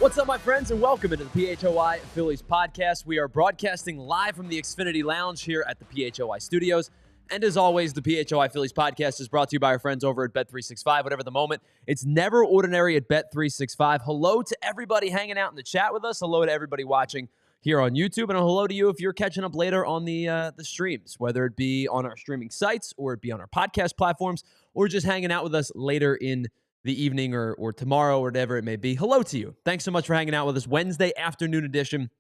What's up, my friends, and welcome into the PHLY Phillies podcast. We are broadcasting live from the Xfinity Lounge here at the PHLY studios. And as always, the PHLY Phillies podcast is brought to you by our friends over at Bet365. Whatever the moment, it's never ordinary at Bet365. Hello to everybody hanging out in the chat with us. Hello to everybody watching here on YouTube. And a hello to you if you're catching up later on the streams, whether it be on our streaming sites or it be on our podcast platforms or just hanging out with us later in the evening or tomorrow or whatever it may be. Hello to you. Thanks so much for hanging out with us. Wednesday afternoon edition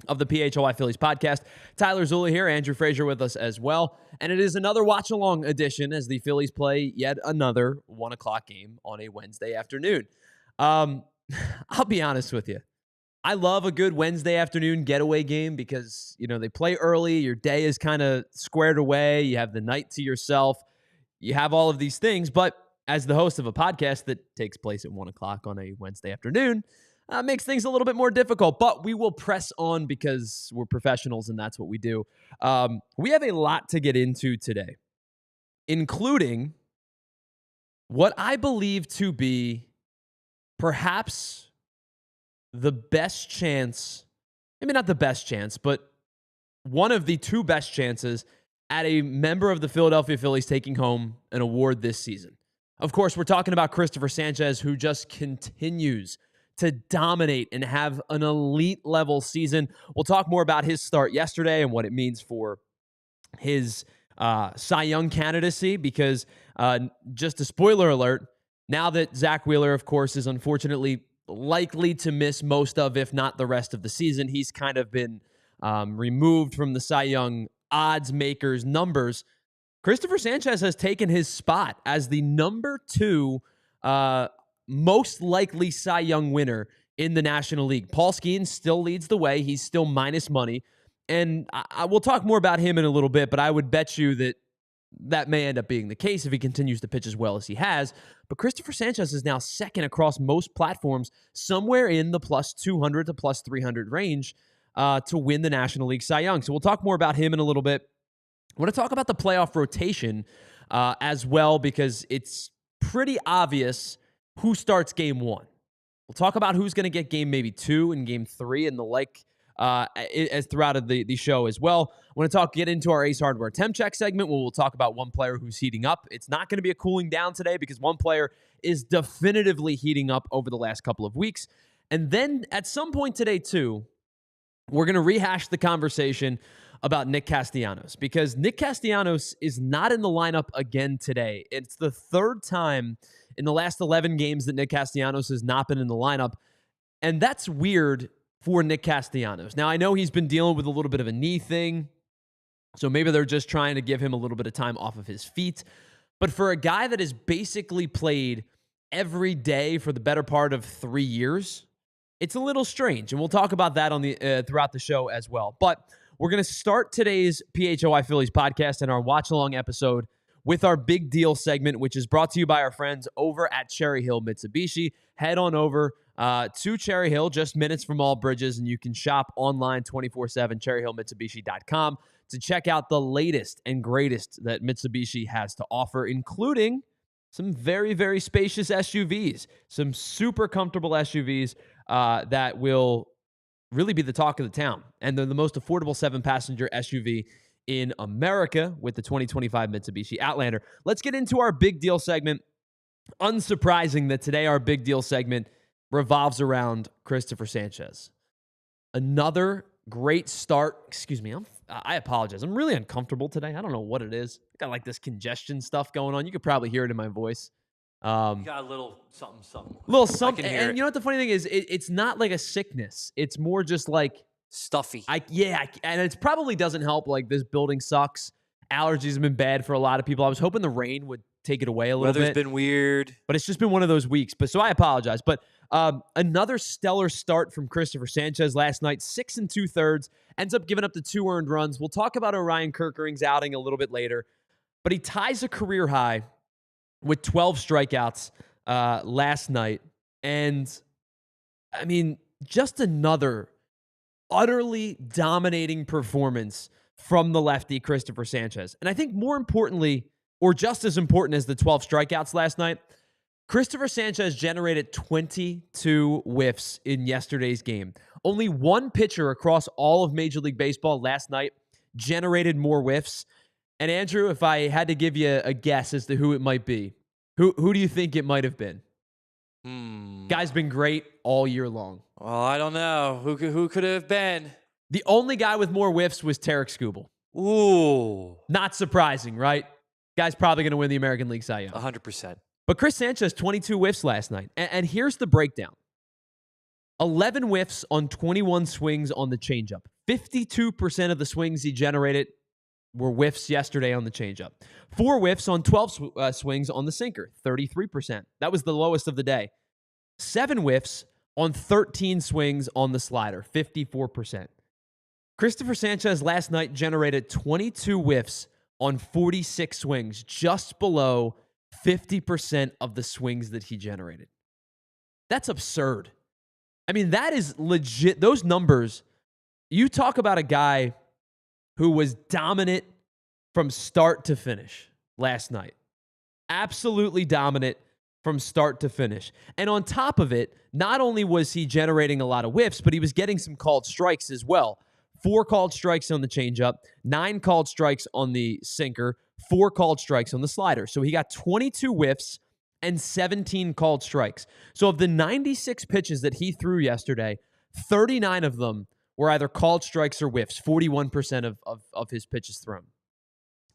of the PHLY Phillies podcast. Tyler Zula here, Andrew Frazier with us as well. And it is another watch-along edition as the Phillies play yet another 1 o'clock game on a Wednesday afternoon. I'll be honest with you. I love a good Wednesday afternoon getaway game because, you know, they play early. Your day is kind of squared away. You have the night to yourself. You have all of these things. But as the host of a podcast that takes place at 1 o'clock on a Wednesday afternoon, makes things a little bit more difficult, but we will press on because we're professionals and that's what we do. We have a lot to get into today, including what I believe to be perhaps the best chance, maybe not the best chance, but one of the two best chances at a member of the Philadelphia Phillies taking home an award this season. Of course, we're talking about Cristopher Sanchez, who just continues to dominate and have an elite level season. We'll talk more about his start yesterday and what it means for his Cy Young candidacy because just a spoiler alert, now that Zach Wheeler, of course, is unfortunately likely to miss most of, if not the rest of the season, he's kind of been removed from the Cy Young odds makers numbers. Cristopher Sanchez has taken his spot as the number 2 most likely Cy Young winner in the National League. Paul Skeens still leads the way. He's still minus money. And I will talk more about him in a little bit, but I would bet you that that may end up being the case if he continues to pitch as well as he has. But Cristopher Sanchez is now second across most platforms, somewhere in the plus 200 to plus 300 range to win the National League Cy Young. So we'll talk more about him in a little bit. I want to talk about the playoff rotation as well because it's pretty obvious who starts game 1. We'll talk about who's going to get game maybe 2 and game 3 and the like as throughout the show as well. I want to get into our Ace Hardware Temp Check segment where we'll talk about one player who's heating up. It's not going to be a cooling down today because one player is definitively heating up over the last couple of weeks. And then at some point today too, we're going to rehash the conversation about Nick Castellanos because Nick Castellanos is not in the lineup again today. It's the third time in the last 11 games that Nick Castellanos has not been in the lineup, and that's weird for Nick Castellanos. Now, I know he's been dealing with a little bit of a knee thing, so maybe they're just trying to give him a little bit of time off of his feet, but for a guy that has basically played every day for the better part of 3 years, it's a little strange, and we'll talk about that on the throughout the show as well. But we're going to start today's PHLY Phillies podcast and our watch-along episode with our big deal segment, which is brought to you by our friends over at Cherry Hill Mitsubishi. Head on over to Cherry Hill, just minutes from all bridges, and you can shop online 24/7, cherryhillmitsubishi.com, to check out the latest and greatest that Mitsubishi has to offer, including some very, very spacious SUVs, some super comfortable SUVs that will really be the talk of the town. And they're the most affordable 7-passenger SUV in America with the 2025 Mitsubishi Outlander. Let's get into our big deal segment. Unsurprising that today our big deal segment revolves around Cristopher Sanchez. Another great start. Excuse me, I apologize. I'm really uncomfortable today. I don't know what it is. I got like this congestion stuff going on. You could probably hear it in my voice. You got a little something. Little something. And you know what the funny thing is? It's not like a sickness. It's more just like stuffy. And it probably doesn't help. Like, this building sucks. Allergies have been bad for a lot of people. I was hoping the rain would take it away a little bit. Weather's been weird. But it's just been one of those weeks. So I apologize. But another stellar start from Cristopher Sanchez last night. 6 2/3. Ends up giving up the 2 earned runs. We'll talk about Orion Kerkering's outing a little bit later. But he ties a career high with 12 strikeouts last night. And, I mean, just another utterly dominating performance from the lefty, Cristopher Sanchez. And I think more importantly, or just as important as the 12 strikeouts last night, Cristopher Sanchez generated 22 whiffs in yesterday's game. Only one pitcher across all of Major League Baseball last night generated more whiffs. And Andrew, if I had to give you a guess as to who it might be, who do you think it might have been? Guy's been great all year long. Well, I don't know. Who could it have been? The only guy with more whiffs was Tarek Skubal. Ooh. Not surprising, right? Guy's probably going to win the American League Cy Young. 100%. But Chris Sanchez, 22 whiffs last night. And here's the breakdown. 11 whiffs on 21 swings on the changeup. 52% of the swings he generated were whiffs yesterday on the changeup. 4 whiffs on 12 swings on the sinker. 33%. That was the lowest of the day. 7 whiffs on 13 swings on the slider. 54%. Cristopher Sanchez last night generated 22 whiffs on 46 swings, just below 50% of the swings that he generated. That's absurd. I mean, that is legit. Those numbers, you talk about a guy who was dominant from start to finish last night. Absolutely dominant from start to finish. And on top of it, not only was he generating a lot of whiffs, but he was getting some called strikes as well. 4 called strikes on the changeup, 9 called strikes on the sinker, 4 called strikes on the slider. So he got 22 whiffs and 17 called strikes. So of the 96 pitches that he threw yesterday, 39 of them were either called strikes or whiffs, 41% of his pitches thrown.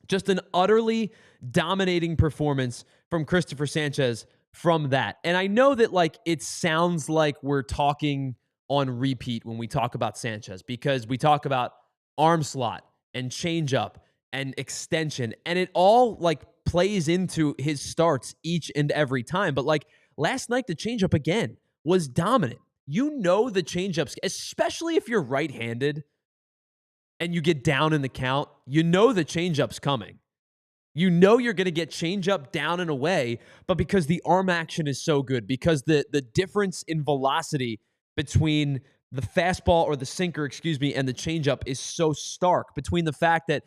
Just an utterly dominating performance from Cristopher Sanchez from that. And I know that it sounds like we're talking on repeat when we talk about Sanchez, because we talk about arm slot and changeup and extension, and it all plays into his starts each and every time. But last night, the changeup again was dominant. You know the changeups, especially if you're right-handed and you get down in the count, you know the changeup's coming. You know you're going to get changeup down and away, but because the arm action is so good, because the difference in velocity between the fastball or the sinker, and the changeup is so stark, between the fact that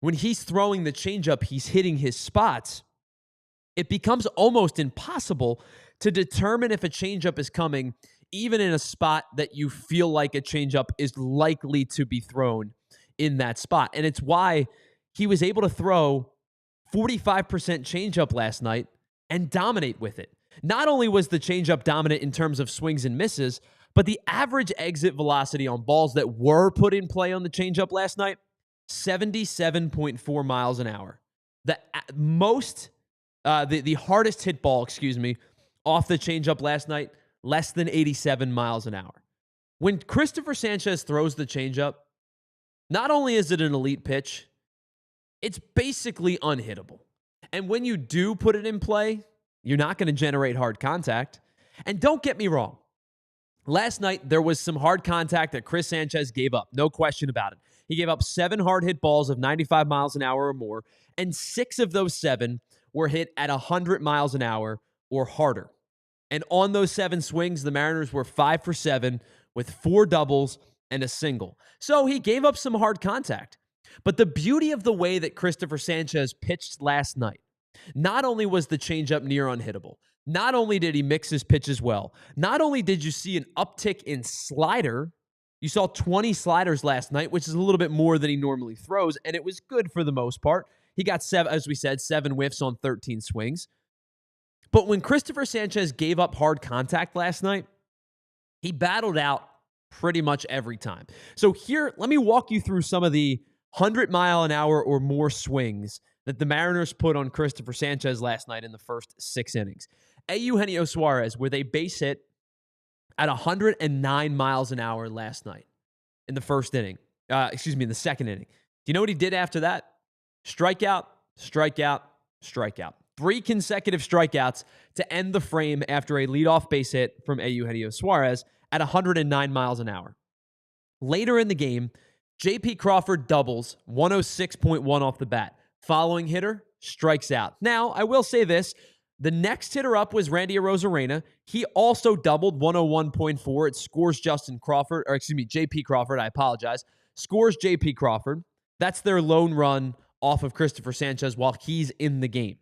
when he's throwing the changeup, he's hitting his spots, it becomes almost impossible to determine if a changeup is coming, even in a spot that you feel like a changeup is likely to be thrown in that spot. And it's why he was able to throw 45% changeup last night and dominate with it. Not only was the changeup dominant in terms of swings and misses, but the average exit velocity on balls that were put in play on the changeup last night, 77.4 miles an hour. The hardest hit ball, off the changeup last night, less than 87 miles an hour. When Cristopher Sanchez throws the changeup, not only is it an elite pitch, it's basically unhittable. And when you do put it in play, you're not going to generate hard contact. And don't get me wrong. Last night, there was some hard contact that Chris Sanchez gave up. No question about it. He gave up 7 hard hit balls of 95 miles an hour or more, and 6 of those 7 were hit at 100 miles an hour or harder. And on those 7 swings, the Mariners were 5 for 7 with 4 doubles and a single. So he gave up some hard contact. But the beauty of the way that Cristopher Sanchez pitched last night, not only was the changeup near unhittable, not only did he mix his pitches well, not only did you see an uptick in slider, you saw 20 sliders last night, which is a little bit more than he normally throws, and it was good for the most part. He got 7, as we said, 7 whiffs on 13 swings. But when Cristopher Sanchez gave up hard contact last night, he battled out pretty much every time. So here, let me walk you through some of the 100-mile-an-hour or more swings that the Mariners put on Cristopher Sanchez last night in the first 6 innings. Eugenio Suarez, where they base hit at 109 miles an hour last night in the first inning. In the second inning. Do you know what he did after that? Strikeout, strikeout, strikeout. 3 consecutive strikeouts to end the frame after a leadoff base hit from Eugenio Suarez at 109 miles an hour. Later in the game, J.P. Crawford doubles 106.1 off the bat. Following hitter strikes out. Now, I will say this. The next hitter up was Randy Arozarena. He also doubled 101.4. It scores J.P. Crawford. I apologize. Scores J.P. Crawford. That's their lone run off of Cristopher Sanchez while he's in the game.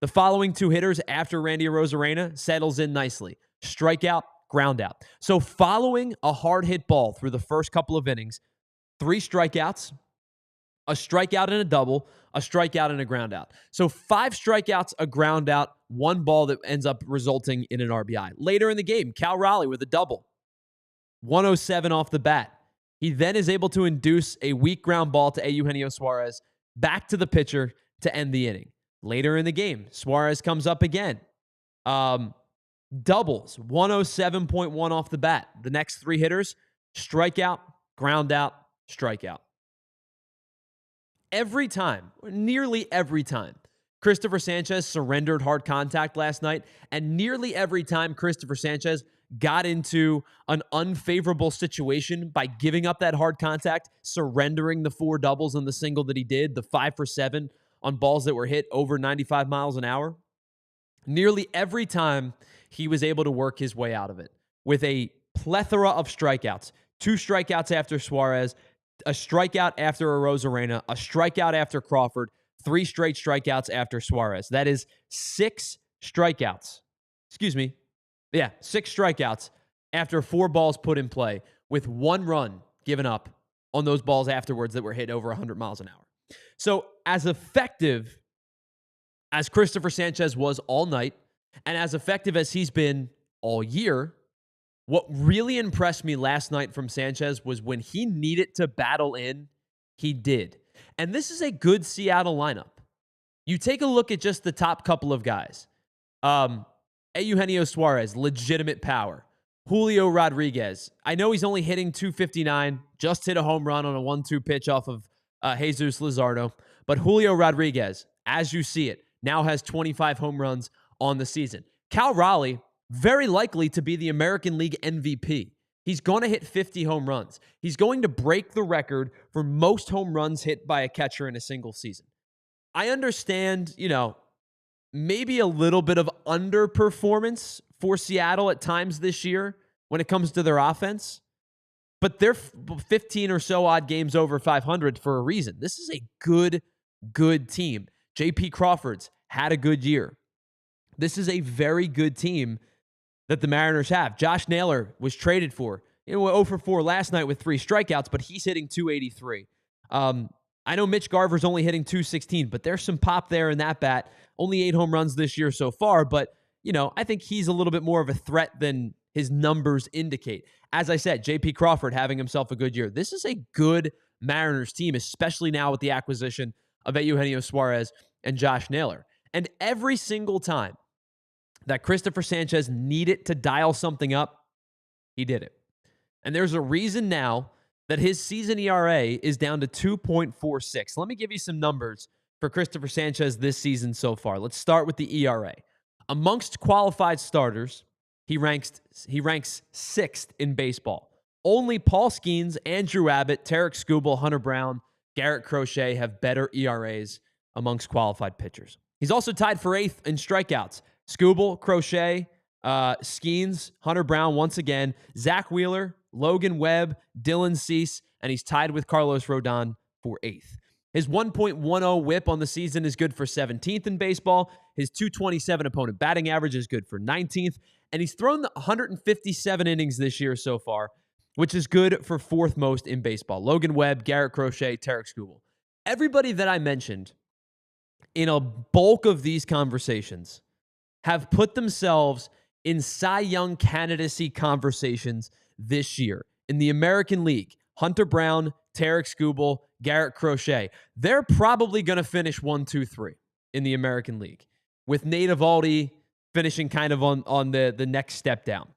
The following two hitters after Randy Arozarena settles in nicely. Strikeout, ground out. So following a hard hit ball through the first couple of innings, 3 strikeouts, a strikeout and a double, a strikeout and a ground out. So 5 strikeouts, a ground out, 1 ball that ends up resulting in an RBI. Later in the game, Cal Raleigh with a double, 107 off the bat. He then is able to induce a weak ground ball to Eugenio Suarez back to the pitcher to end the inning. Later in the game, Suarez comes up again. Doubles, 107.1 off the bat. The next 3 hitters, strikeout, ground out, strikeout. Every time, nearly every time, Cristopher Sanchez surrendered hard contact last night, and nearly every time Cristopher Sanchez got into an unfavorable situation by giving up that hard contact, surrendering the 4 doubles and the single that he did, the 5 for 7 on balls that were hit over 95 miles an hour. Nearly every time he was able to work his way out of it with a plethora of strikeouts. 2 strikeouts after Suarez, a strikeout after Arozarena, a strikeout after Crawford, 3 straight strikeouts after Suarez. That is 6 strikeouts. 6 strikeouts after 4 balls put in play with 1 run given up on those balls afterwards that were hit over 100 miles an hour. So as effective as Cristopher Sanchez was all night, and as effective as he's been all year, what really impressed me last night from Sanchez was when he needed to battle in, he did. And this is a good Seattle lineup. You take a look at just the top couple of guys. Eugenio Suarez, legitimate power. Julio Rodriguez, I know he's only hitting 259, just hit a home run on a 1-2 pitch off of Jesus Luzardo. But Julio Rodriguez, as you see it, now has 25 home runs on the season. Cal Raleigh, very likely to be the American League MVP. He's going to hit 50 home runs. He's going to break the record for most home runs hit by a catcher in a single season. I understand, maybe a little bit of underperformance for Seattle at times this year when it comes to their offense, but they're 15 or so odd games over 500 for a reason. This is a good team. J.P. Crawford's had a good year. This is a very good team that the Mariners have. Josh Naylor was traded for. 0 for 4 last night with 3 strikeouts, but he's hitting 283. I know Mitch Garver's only hitting 216, but there's some pop there in that bat. Only 8 home runs this year so far, but, I think he's a little bit more of a threat than his numbers indicate. As I said, J.P. Crawford having himself a good year. This is a good Mariners team, especially now with the acquisition of Eugenio Suarez and Josh Naylor. And every single time that Cristopher Sanchez needed to dial something up, he did it. And there's a reason now that his season ERA is down to 2.46. Let me give you some numbers for Cristopher Sanchez this season so far. Let's start with the ERA. Amongst qualified starters, he ranks 6th in baseball. Only Paul Skeens, Andrew Abbott, Tarek Skubal, Hunter Brown, Garrett Crochet have better ERAs amongst qualified pitchers. He's also tied for 8th in strikeouts. Skubal, Crochet, Skeens, Hunter Brown once again, Zach Wheeler, Logan Webb, Dylan Cease, and he's tied with Carlos Rodon for 8th. His 1.10 whip on the season is good for 17th in baseball. His 227 opponent batting average is good for 19th. And he's thrown 157 innings this year so far, which is good for 4th most in baseball. Logan Webb, Garrett Crochet, Tarek Skubal. Everybody that I mentioned in a bulk of these conversations have put themselves in Cy Young candidacy conversations this year. In the American League, Hunter Brown, Tarek Skubal, Garrett Crochet. They're probably going to finish 1, 2, 3 in the American League, with Nate Eovaldi finishing kind of on the next step down.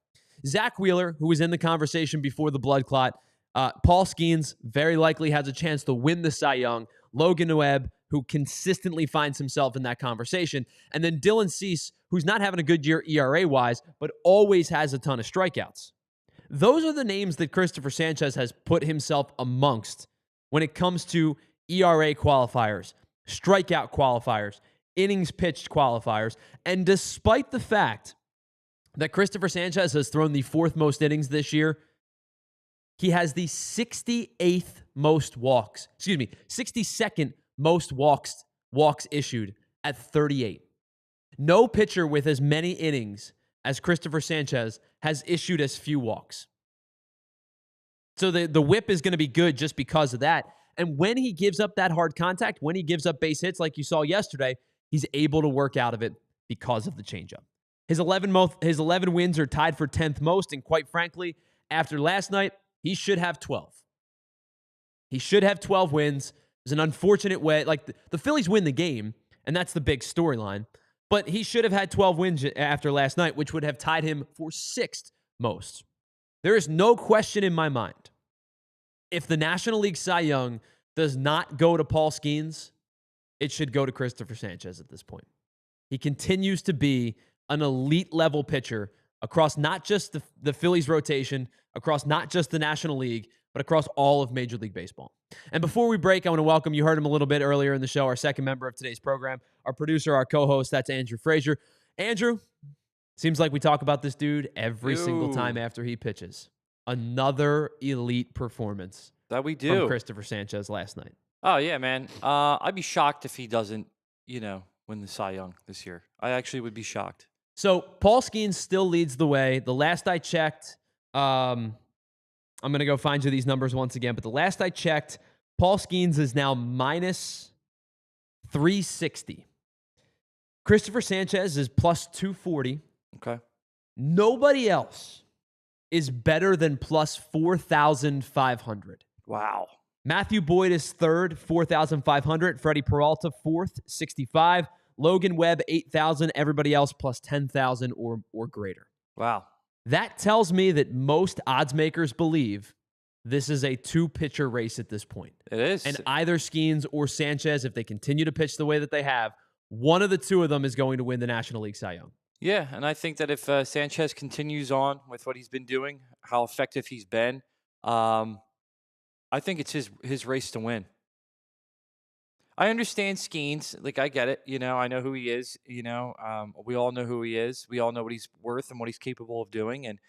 Zach Wheeler, who was in the conversation before the blood clot. Paul Skeens very likely has a chance to win the Cy Young. Logan Webb, who consistently finds himself in that conversation. And then Dylan Cease, who's not having a good year ERA-wise, but always has a ton of strikeouts. Those are the names that Cristopher Sanchez has put himself amongst when it comes to ERA qualifiers, strikeout qualifiers, innings pitched qualifiers. And despite the fact that Cristopher Sanchez has thrown the 4th most innings this year, he has the 68th most walks. 62nd most walks issued at 38. No pitcher with as many innings as Cristopher Sanchez has issued as few walks. So the whip is going to be good just because of that. And when he gives up that hard contact, when he gives up base hits like you saw yesterday, he's able to work out of it because of the changeup. His 11 wins are tied for 10th most, and quite frankly, after last night, he should have 12. He should have 12 wins. It's an unfortunate way. Like, the Phillies win the game, and that's the big storyline. But he should have had 12 wins after last night, which would have tied him for 6th most. There is no question in my mind. If the National League Cy Young does not go to Paul Skeens, it should go to Cristopher Sanchez at this point. He continues to be an elite level pitcher across not just the Phillies rotation, across not just the National League, but across all of Major League Baseball. And before we break, I want to welcome, you heard him a little bit earlier in the show, our second member of today's program, our producer, our co-host, that's Andrew Frazier. Andrew, seems like we talk about this dude every single time after he pitches. Another elite performance that we do from Cristopher Sanchez last night. Oh, yeah, man. I'd be shocked if he doesn't, win the Cy Young this year. I actually would be shocked. So Paul Skeens still leads the way. The last I checked, I'm going to go find you these numbers once again, but the last I checked, Paul Skeens is now minus 360. Cristopher Sanchez is plus 240. Okay. Nobody else is better than plus 4,500. Wow. Matthew Boyd is third, 4,500. Freddie Peralta, fourth, 65. Logan Webb, 8,000. Everybody else plus 10,000 or greater. Wow. That tells me that most odds makers believe this is a two-pitcher race at this point. It is. And either Skeens or Sanchez, if they continue to pitch the way that they have, one of the two of them is going to win the National League Cy Young. Yeah, and I think that if Sanchez continues on with what he's been doing, how effective he's been, I think it's his race to win. I understand Skeens. Like, I get it. I know who he is. We all know who he is. We all know what he's worth and what he's capable of doing. And,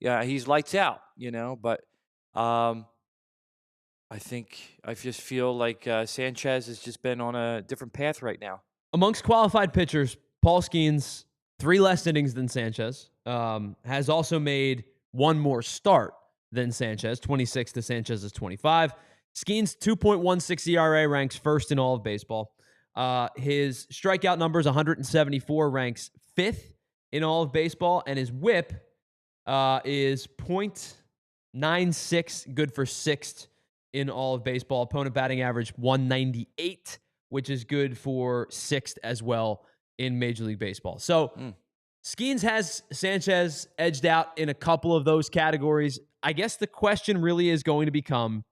yeah, he's lights out, But I just feel like Sanchez has just been on a different path right now. Amongst qualified pitchers, Paul Skeens, 3 less innings than Sanchez, has also made one more start than Sanchez, 26 to Sanchez's 25. Skeens' 2.16 ERA ranks first in all of baseball. His strikeout numbers, 174, ranks 5th in all of baseball, and his whip is .96, good for 6th in all of baseball. Opponent batting average, 198, which is good for 6th as well in Major League Baseball. So Skeens has Sanchez edged out in a couple of those categories. I guess the question really is going to become,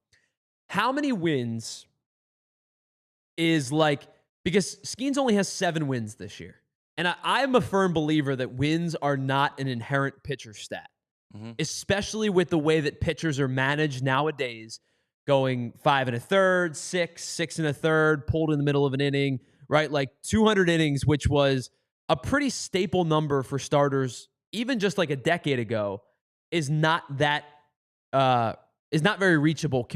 how many wins is because Skeens only has 7 wins this year. And I'm a firm believer that wins are not an inherent pitcher stat, especially with the way that pitchers are managed nowadays, going 5 1/3, 6 1/3, pulled in the middle of an inning, right? Like 200 innings, which was a pretty staple number for starters, even just like a decade ago, is not very reachable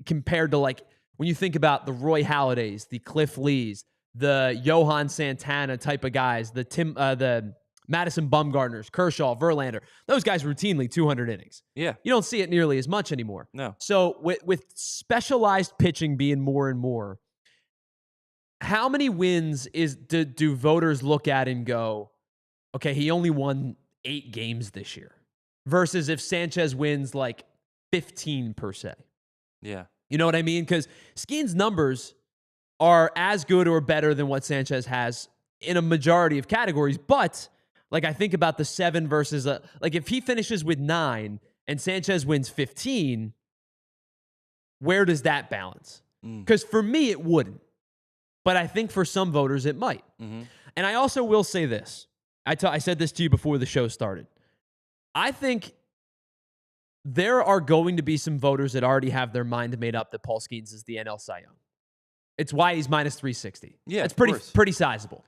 compared to like when you think about the Roy Halladay's, the Cliff Lees, the Johan Santana type of guys, the Madison Bumgarners, Kershaw, Verlander. Those guys routinely 200 innings. Yeah. You don't see it nearly as much anymore. No. So with specialized pitching being more and more, how many wins do voters look at and go, okay, he only won 8 games this year, versus if Sanchez wins like 15 per se? Yeah. You know what I mean? Because Skeens' numbers are as good or better than what Sanchez has in a majority of categories. But like, I think about the 7 versus like if he finishes with 9 and Sanchez wins 15, where does that balance? Because for me, it wouldn't. But I think for some voters, it might. And I also will say this. I said this to you before the show started. I think there are going to be some voters that already have their mind made up that Paul Skeens is the NL Cy Young. It's why he's minus 360. Yeah, it's pretty sizable.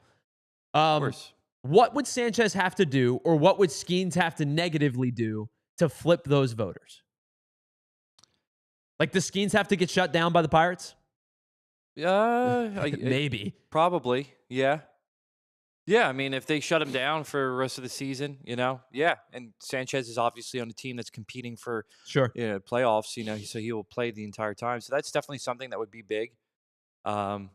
Of course. What would Sanchez have to do, or what would Skeens have to negatively do to flip those voters? Like, does Skeens have to get shut down by the Pirates? Maybe. Probably, yeah. Yeah, I mean, if they shut him down for the rest of the season, yeah. And Sanchez is obviously on a team that's competing for Sure. playoffs, so he will play the entire time. So that's definitely something that would be big. Um,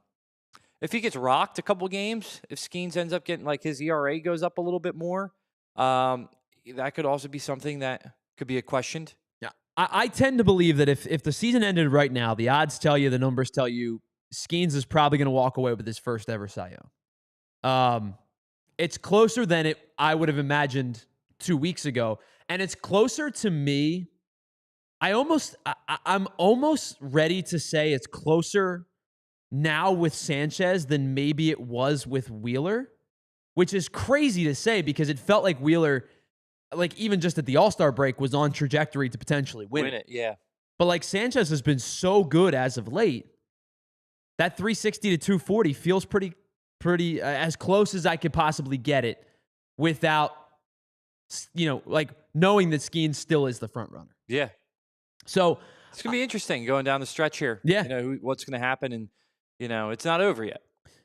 if he gets rocked a couple games, if Skeens ends up getting like his ERA goes up a little bit more, that could also be something that could be questioned. Yeah. I tend to believe that if the season ended right now, the odds tell you, the numbers tell you, Skeens is probably going to walk away with his first ever Cy Young. It's closer than I would have imagined 2 weeks ago, and it's closer to me. I'm almost ready to say it's closer now with Sanchez than maybe it was with Wheeler, which is crazy to say because it felt like Wheeler, like even just at the All-Star break, was on trajectory to potentially win it. Yeah. But like Sanchez has been so good as of late, that 360 to 240 feels pretty as close as I could possibly get it without, like knowing that Skeens still is the front runner. Yeah. So it's going to be interesting going down the stretch here. Yeah. What's going to happen, and, it's not over yet.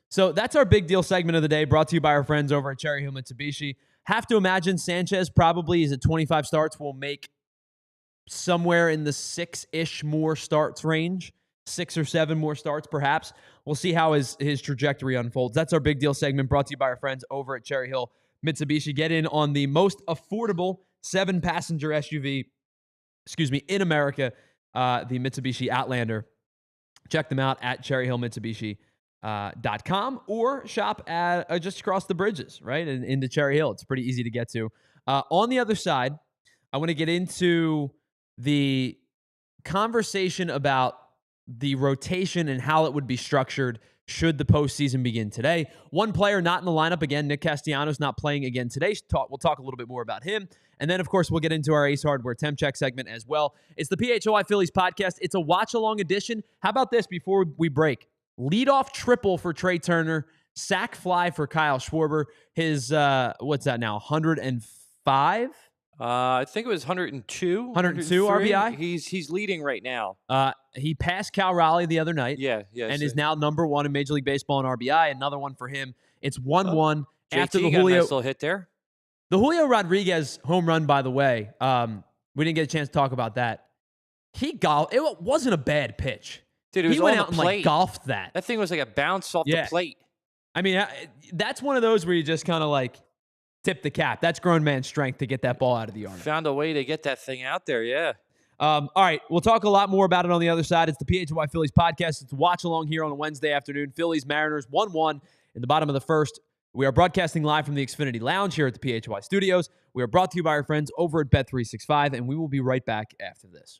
So that's our big deal segment of the day, brought to you by our friends over at Cherry Hill Mitsubishi. Have to imagine Sanchez probably is at 25 starts, will make somewhere in the 6-ish more starts range, 6 or 7 more starts perhaps. We'll see how his trajectory unfolds. That's our big deal segment, brought to you by our friends over at Cherry Hill Mitsubishi. Get in on the most affordable 7-passenger SUV, in America, the Mitsubishi Outlander. Check them out at cherryhillmitsubishi.com or shop at just across the bridges, right, into Cherry Hill. It's pretty easy to get to. On the other side, I want to get into the conversation about the rotation and how it would be structured should the postseason begin today. One player not in the lineup again, Nick Castellanos, not playing again today. We'll talk a little bit more about him. And then, of course, we'll get into our Ace Hardware temp check segment as well. It's the PHLY Phillies podcast. It's a watch-along edition. How about this before we break? Leadoff triple for Trey Turner. Sack fly for Kyle Schwarber. His, what's that now, 105? I think it was 102. 102 RBI? He's leading right now. He passed Cal Raleigh the other night. Yeah. And is now number 1 in Major League Baseball in RBI. Another one for him. It's 1-1 after the JT got Julio. a nice little hit there. The Julio Rodriguez home run, by the way, we didn't get a chance to talk about that. It wasn't a bad pitch. Dude, it was he went on out the plate. And golfed that. That thing was like a bounce off the plate. I mean, that's one of those where you just kind of like tip the cap. That's grown man strength to get that ball out of the yard. Found a way to get that thing out there, yeah. All right, we'll talk a lot more about it on the other side. It's the PHLY Phillies podcast. It's a watch along here on a Wednesday afternoon. Phillies Mariners 1-1 in the bottom of the first. We are broadcasting live from the Xfinity Lounge here at the PHLY Studios. We are brought to you by our friends over at Bet365, and we will be right back after this.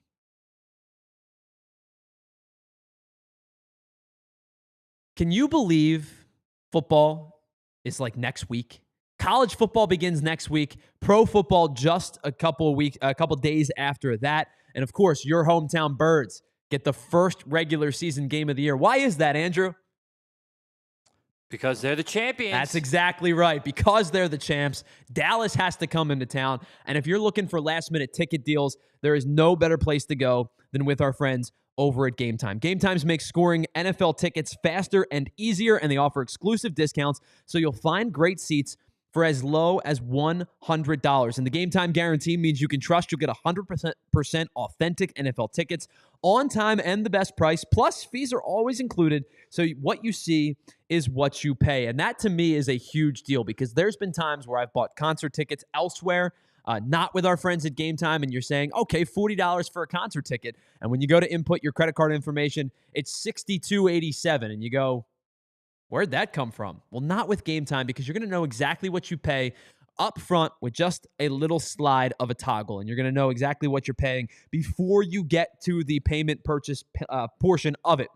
Can you believe football is like next week? College football begins next week. Pro football just a couple days after that. And of course, your hometown Birds get the first regular season game of the year. Why is that, Andrew? Because they're the champions. That's exactly right. Because they're the champs, Dallas has to come into town. And if you're looking for last-minute ticket deals, there is no better place to go than with our friends over at Game Time. Game Times makes scoring NFL tickets faster and easier, and they offer exclusive discounts, so you'll find great seats for as low as $100. And the Game Time guarantee means you can trust you'll get 100% authentic NFL tickets on time and the best price. Plus, fees are always included, so what you see is what you pay. And that, to me, is a huge deal because there's been times where I've bought concert tickets elsewhere, not with our friends at Game Time, and you're saying, okay, $40 for a concert ticket. And when you go to input your credit card information, it's $62.87. And you go, where'd that come from? Well, not with Game Time, because you're going to know exactly what you pay up front with just a little slide of a toggle. And you're going to know exactly what you're paying before you get to the payment purchase portion of it.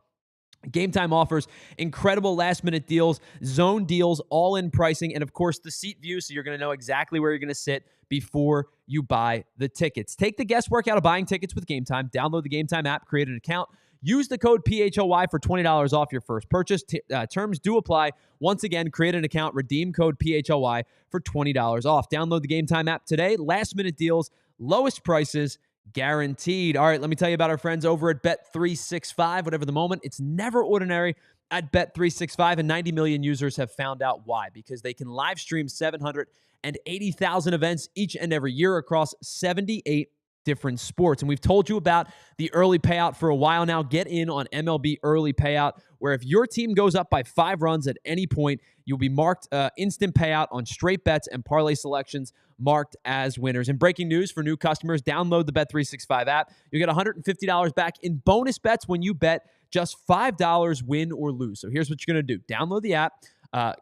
Game Time offers incredible last-minute deals, zone deals, all-in pricing, and, of course, the seat view, so you're going to know exactly where you're going to sit before you buy the tickets. Take the guesswork out of buying tickets with Game Time. Download the Game Time app, create an account. Use the code PHLY for $20 off your first purchase. Terms do apply. Once again, create an account, redeem code PHLY for $20 off. Download the Game Time app today. Last-minute deals, lowest prices, guaranteed. All right, let me tell you about our friends over at Bet365. Whatever the moment, it's never ordinary. at Bet365, and 90 million users have found out why. Because they can live stream 780,000 events each and every year across 78 different sports. And we've told you about the early payout for a while now. Get in on MLB early payout, where if your team goes up by 5 runs at any point, you'll be marked instant payout on straight bets and parlay selections marked as winners. And breaking news for new customers, download the Bet365 app. You get $150 back in bonus bets when you bet just $5 win or lose. So here's what you're going to do. Download the app,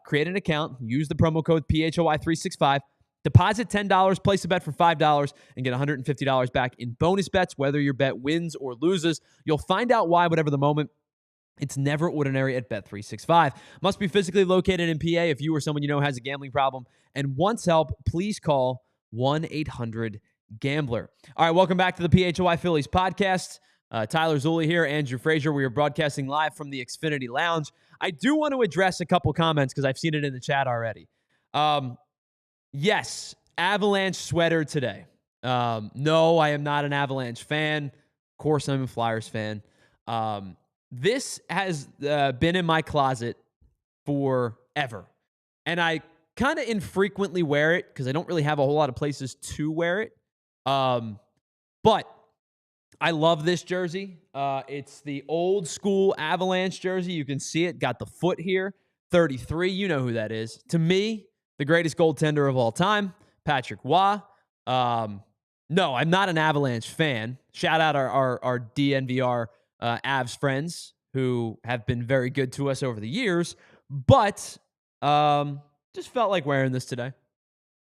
create an account, use the promo code PHLY365, deposit $10, place a bet for $5, and get $150 back in bonus bets, whether your bet wins or loses. You'll find out why, whatever the moment. It's never ordinary at Bet365. Must be physically located in PA. If you or someone you know has a gambling problem and wants help, please call 1-800-GAMBLER. All right, welcome back to the PHLY Phillies podcast. Tyler Zulli here, Andrew Frazier. We are broadcasting live from the Xfinity Lounge. I do want to address a couple comments because I've seen it in the chat already. Yes, Avalanche sweater today. No, I am not an Avalanche fan. Of course, I'm a Flyers fan. This has been in my closet forever. And I kind of infrequently wear it because I don't really have a whole lot of places to wear it. But I love this jersey. It's the old school Avalanche jersey. You can see it. Got the foot here. 33. You know who that is. To me, the greatest goaltender of all time, Patrick Waugh. No, I'm not an Avalanche fan. Shout out our DNVR Avs friends who have been very good to us over the years, but just felt like wearing this today.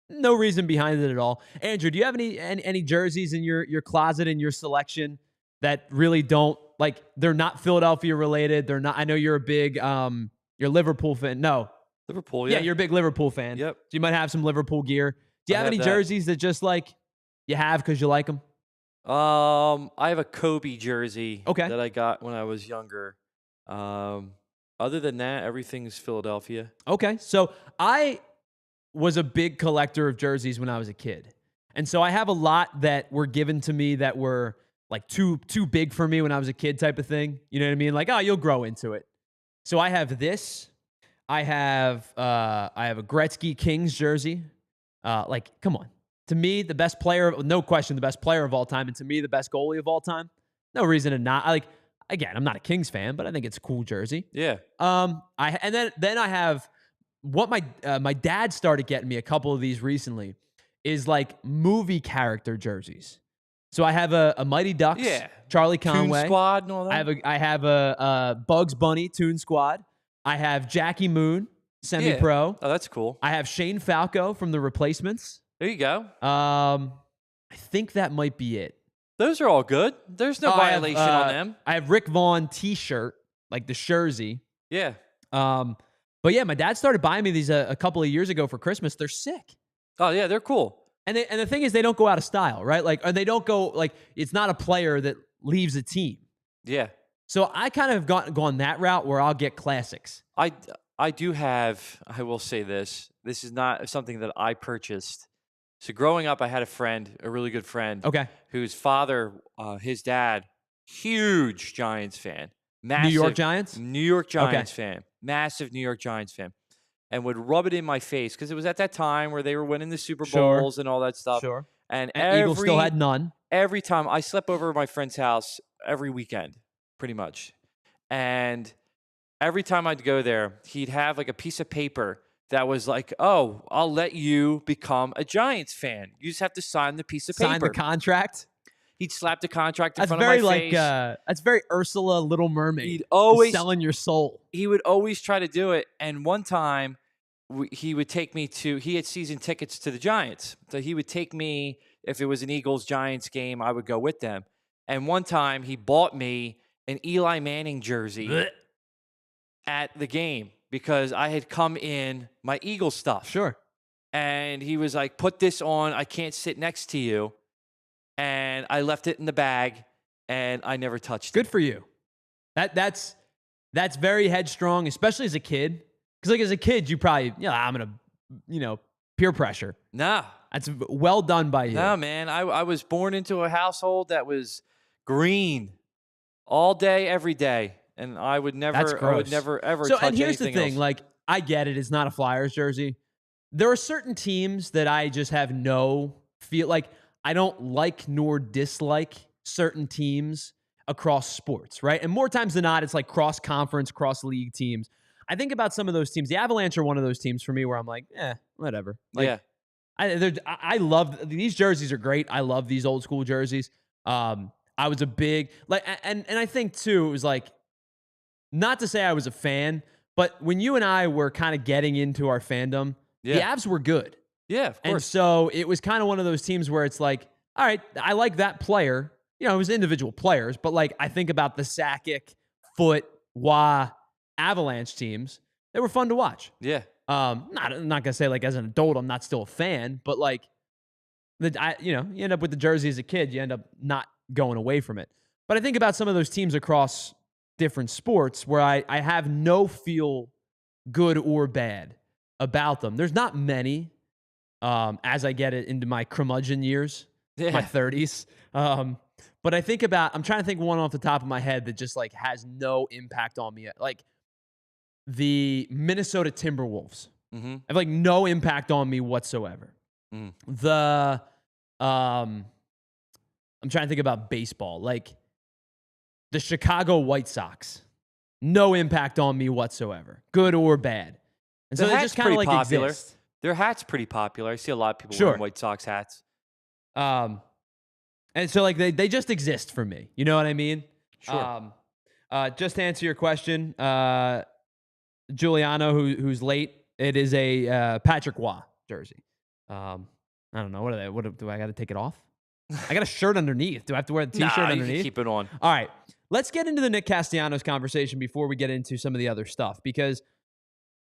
No reason behind it at all. Andrew, do you have any jerseys in your closet, in your selection that really don't, like, they're not Philadelphia related? They're not. I know you're a big you're Liverpool fan. No. Liverpool, yeah. Yeah, you're a big Liverpool fan. Yep. So you might have some Liverpool gear. Do you have any that. jerseys that just like you have because you like them? I have a Kobe jersey that I got when I was younger. Other than that, everything's Philadelphia. Okay. So I was a big collector of jerseys when I was a kid. And so I have a lot that were given to me that were like too big for me when I was a kid type of thing. You know what I mean? Like, oh, you'll grow into it. So I have this. I have a Gretzky Kings jersey. Like, come on. To me, the best player, no question, the best player of all time, and to me, the best goalie of all time. No reason to not. Again, I'm not a Kings fan, but I think it's a cool jersey. Yeah. Then I have what my dad started getting me a couple of these recently is like movie character jerseys. So I have a Mighty Ducks, Charlie Conway, Toon Squad, and all that. I have a Bugs Bunny Toon Squad. I have Jackie Moon, semi-pro. Yeah. Oh, that's cool. I have Shane Falco from The Replacements. There you go. I think that might be it. Those are all good. There's no violation on them. I have Rick Vaughn t-shirt, like the jersey. Yeah. But yeah, my dad started buying me these a couple of years ago for Christmas. They're sick. Oh yeah, they're cool. And the thing is, they don't go out of style, right? Like, or they don't go like it's not a player that leaves a team. Yeah. So I kind of gone that route where I'll get classics. I do have. I will say this. This is not something that I purchased. So growing up, I had a friend, a really good friend, whose father, his dad, huge Giants fan. Massive, New York Giants? New York Giants fan. Massive New York Giants fan. And would rub it in my face because it was at that time where they were winning the Super Bowls and all that stuff. Sure. And Eagles still had none. Every time I slept over at my friend's house every weekend, pretty much. And every time I'd go there, he'd have like a piece of paper that was like, oh, I'll let you become a Giants fan. You just have to sign the piece of paper. Sign the contract? He'd slap the contract in front of my face. That's very Ursula Little Mermaid. He'd always selling your soul. He would always try to do it. And one time, he would take me to, he had season tickets to the Giants. So he would take me, if it was an Eagles-Giants game, I would go with them. And one time, he bought me an Eli Manning jersey at the game because I had come in my Eagles stuff. Sure. And he was like, put this on. I can't sit next to you. And I left it in the bag, and I never touched it. Good for you. That's very headstrong, especially as a kid. Because like as a kid, you probably, I'm going to, peer pressure. Nah. That's well done by you. No, man. I was born into a household that was green all day, every day. and I would never, That's gross. I would never ever So, touch and here's the anything thing, else. like, I get it. It's not a Flyers jersey. There are certain teams that I just have no feel like I don't like nor dislike certain teams across sports, right? And more times than not, it's like cross-conference, cross-league teams. I think about some of those teams. The Avalanche are one of those teams for me where I'm like, whatever. Like, Yeah. I love these jerseys are great. I love these old school jerseys. I was a big and I think too, it was like, not to say I was a fan, but when you and I were kind of getting into our fandom, the Avs were good. Yeah, of course. And so it was kind of one of those teams where it's like, all right, I like that player. You know, it was individual players, but like I think about the Sakic, Foote, Wah, Avalanche teams. They were fun to watch. Yeah. I'm not gonna say like as an adult I'm not still a fan, but like you end up with the jersey as a kid, you end up not going away from it. But I think about some of those teams across different sports where I have no feel good or bad about them. There's not many as I get it into my curmudgeon years, my 30s. But I think about, I'm trying to think one off the top of my head that just like has no impact on me. Like the Minnesota Timberwolves have like no impact on me whatsoever. The I'm trying to think about baseball, like the Chicago White Sox, no impact on me whatsoever, good or bad. And so they just kind of like popular. exist. Their hat's pretty popular. I see a lot of people Sure. wearing White Sox hats. And so like they just exist for me. You know what I mean? Sure. Just to answer your question, Giuliano, who's late, it is a Patrick Waugh jersey. I don't know. What are they? What do I got to take it off? I got a shirt underneath. Do I have to wear the t-shirt underneath? You can keep it on. All right. Let's get into the Nick Castellanos conversation before we get into some of the other stuff, because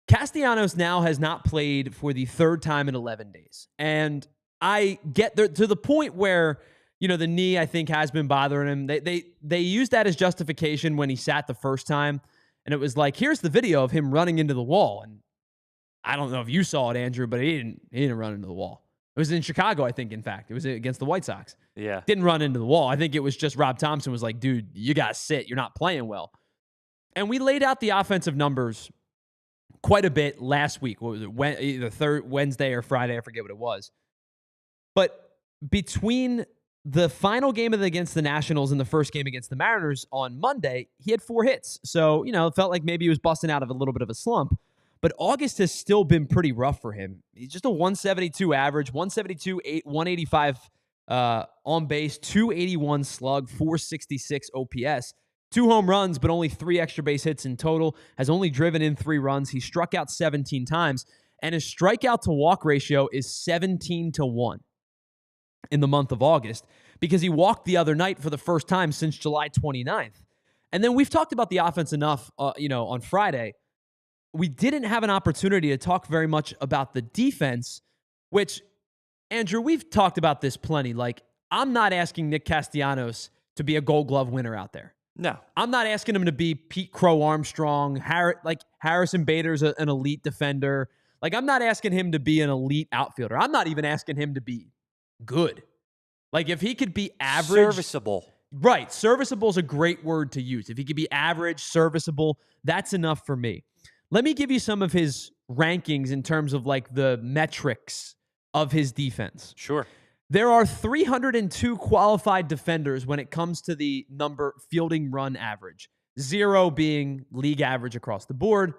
Castellanos now has not played for the third time in 11 days. And I get there to the point where, you know, the knee, I think, has been bothering him. They used that as justification when he sat the first time. And it was like, here's the video of him running into the wall. And I don't know if you saw it, Andrew, but he didn't run into the wall. It was in Chicago, I think, in fact. It was against the White Sox. Yeah. Didn't run into the wall. I think it was just Rob Thompson was like, dude, you got to sit. You're not playing well. And we laid out the offensive numbers quite a bit last week. What was it? Either Wednesday or Friday. I forget what it was. But between the final game against the Nationals and the first game against the Mariners on Monday, he had 4 hits. So, you know, it felt like maybe he was busting out of a little bit of a slump. But August has still been pretty rough for him. He's just a 172 average, 172, 185 on base, 281 slug, 466 OPS. 2 home runs, but only 3 extra base hits in total. Has only driven in 3 runs. He struck out 17 times. And his strikeout to walk ratio is 17-1 in the month of August, because he walked the other night for the first time since July 29th. And then we've talked about the offense enough, on Friday. We didn't have an opportunity to talk very much about the defense, which, Andrew, we've talked about this plenty. Like, I'm not asking Nick Castellanos to be a Gold Glove winner out there. No. I'm not asking him to be Pete Crow Armstrong, Harrison Bader's an elite defender. Like, I'm not asking him to be an elite outfielder. I'm not even asking him to be good. Like, if he could be average. Serviceable. Right. Serviceable is a great word to use. If he could be average, serviceable, that's enough for me. Let me give you some of his rankings in terms of like the metrics of his defense. Sure. There are 302 qualified defenders when it comes to the number fielding run average. 0 being league average across the board.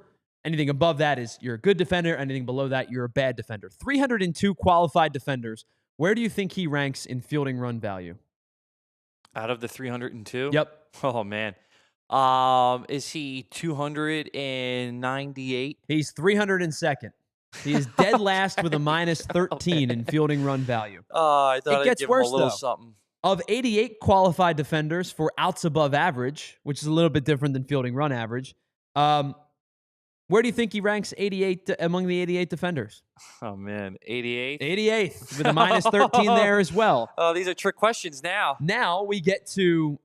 Anything above that is you're a good defender. Anything below that, you're a bad defender. 302 qualified defenders. Where do you think he ranks in fielding run value? Out of the 302? Yep. Oh, man. Is he 298? He's 302nd. He is dead last with a minus 13 in fielding run value. I thought It gets I'd give worse, him a little though. something. Of 88 qualified defenders for outs above average, which is a little bit different than fielding run average, where do you think he ranks 88 among the 88 defenders? Oh, man. 88? 88th with a minus 13 there as well. Oh, these are trick questions now. Now we get to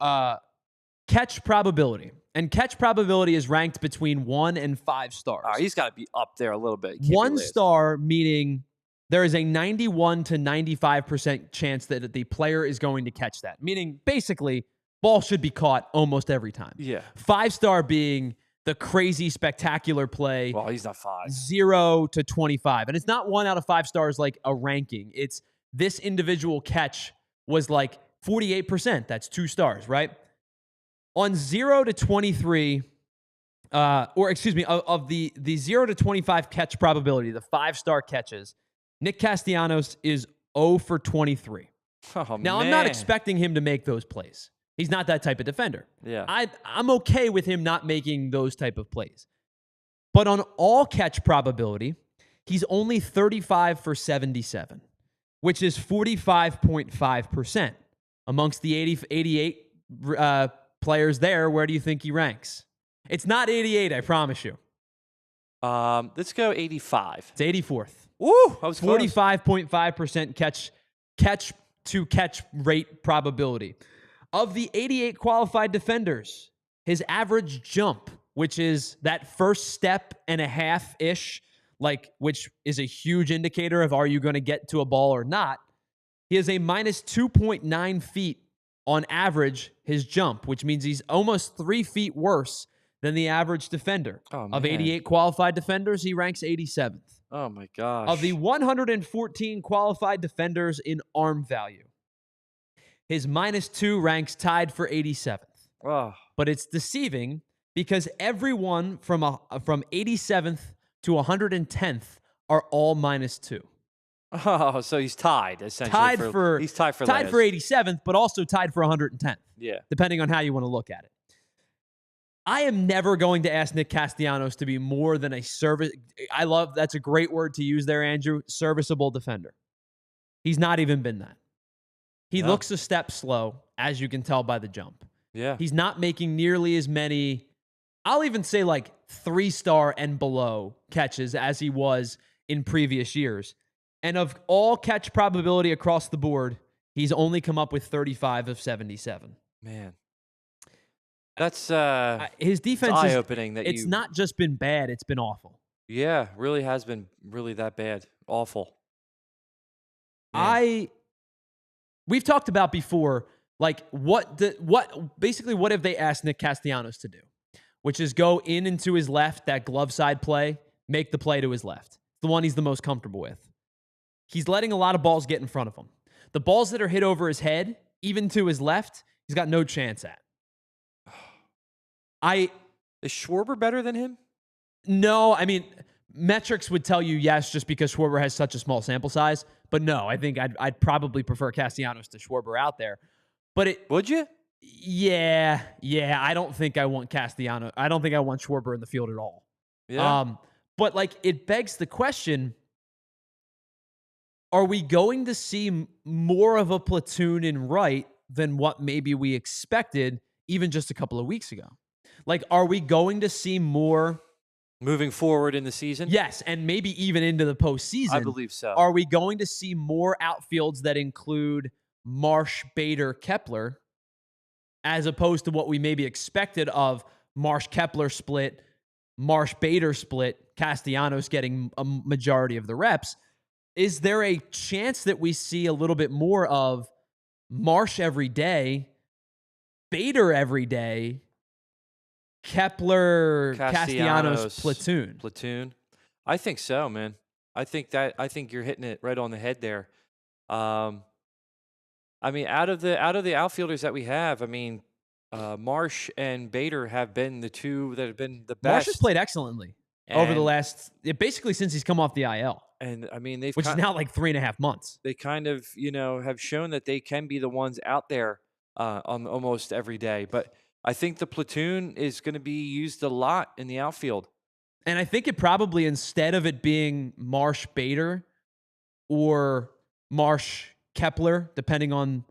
catch probability. And catch probability is ranked between 1 and 5 stars. Oh, he's got to be up there a little bit. Can't be 1 last. star meaning there is a 91 to 95% chance that the player is going to catch that. Meaning, basically, ball should be caught almost every time. Yeah. 5-star being the crazy, spectacular play. Well, he's not 5. 0 to 25. And it's not 1 out of 5 stars like a ranking. It's this individual catch was like 48%. That's 2 stars, right? On 0 to 23, of the 0 to 25 catch probability, the 5-star catches, Nick Castellanos is 0 for 23. Oh, Now, man. I'm not expecting him to make those plays. He's not that type of defender. Yeah. I'm okay with him not making those type of plays. But on all catch probability, he's only 35 for 77, which is 45.5%. Amongst the 88 players there, where do you think he ranks? It's not 88, I promise you. Let's go 85. It's 84th. Woo! I was close. 45.5% catch rate probability. Of the 88 qualified defenders, his average jump, which is that first step and a half-ish, which is a huge indicator of are you going to get to a ball or not, he has a minus 2.9 feet on average, his jump, which means he's almost 3 feet worse than the average defender. Of 88 qualified defenders, he ranks 87th. Oh, my gosh. Of the 114 qualified defenders in arm value, his minus 2 ranks tied for 87th. Oh. But it's deceiving because everyone from 87th to 110th are all minus 2. Oh, so he's tied, essentially. He's tied for tied last. for 87th, but also tied for 110th. Yeah. Depending on how you want to look at it. I am never going to ask Nick Castellanos to be more than a that's a great word to use there, Andrew, serviceable defender. He's not even been that. He looks a step slow, as you can tell by the jump. Yeah. He's not making nearly as many, I'll even say 3-star and below catches as he was in previous years. And of all catch probability across the board, he's only come up with 35 of 77. Man. That's his defense it's eye-opening that it's not just been bad, it's been awful. Yeah, really has been really that bad. Awful. We've talked about before, what have they asked Nick Castellanos to do? Which is go into his left, that glove side play, make the play to his left. The one he's the most comfortable with. He's letting a lot of balls get in front of him. The balls that are hit over his head, even to his left, he's got no chance at. Is Schwarber better than him? No, I mean, metrics would tell you yes, just because Schwarber has such a small sample size. But no, I think I'd probably prefer Castellanos to Schwarber out there. But would you? Yeah. I don't think I want Castellanos. I don't think I want Schwarber in the field at all. Yeah. But it begs the question: are we going to see more of a platoon in right than what maybe we expected even just a couple of weeks ago? Are we going to see more moving forward in the season? Yes, and maybe even into the postseason. I believe so. Are we going to see more outfields that include Marsh, Bader, Kepler, as opposed to what we maybe expected of Marsh-Kepler split, Marsh-Bader split, Castellanos getting a majority of the reps? Is there a chance that we see a little bit more of Marsh every day, Bader every day, Kepler, Castellanos platoon? Platoon. I think so, man. I think you're hitting it right on the head there. I mean, out of the outfielders that we have, I mean, Marsh and Bader have been the two that have been the best. Marsh has played excellently over the last, basically since he's come off the IL. And I mean, which is now 3.5 months. They kind of, have shown that they can be the ones out there on almost every day. But I think the platoon is going to be used a lot in the outfield. And I think it probably, instead of it being Marsh Bader or Marsh Kepler, depending on,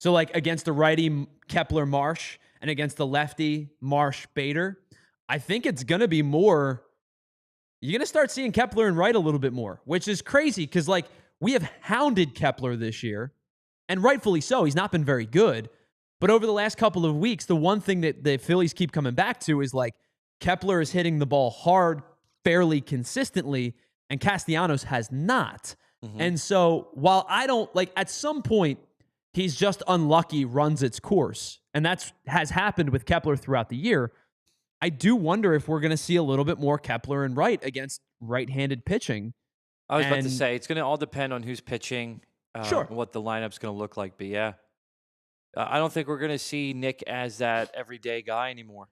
so against the righty Kepler Marsh and against the lefty Marsh Bader, I think it's going to be more. You're going to start seeing Kepler and right a little bit more, which is crazy because we have hounded Kepler this year, and rightfully so. He's not been very good. But over the last couple of weeks, the one thing that the Phillies keep coming back to is Kepler is hitting the ball hard fairly consistently, and Castellanos has not. Mm-hmm. And so while I don't, at some point, he's just unlucky, runs its course. and that's has happened with Kepler throughout the year. I do wonder if we're going to see a little bit more Kepler and Wright against right-handed pitching. I was about to And say, it's going to all depend on who's pitching, Sure. and what the lineup's going to look like. But yeah, I don't think we're going to see Nick as that everyday guy anymore.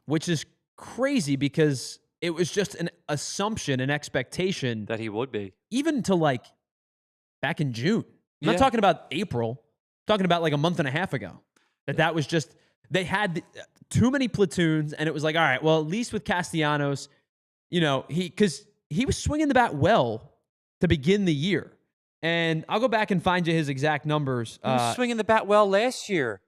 Which is crazy because it was just an assumption, an expectation That he would be. even to like back in June. I'm Yeah. not talking about April. I'm talking about like a month and a half ago. That was just, they had too many platoons, and it was like, all right, well, at least with Castellanos, because he was swinging the bat well to begin the year. And I'll go back and find you his exact numbers. He was swinging the bat well last year.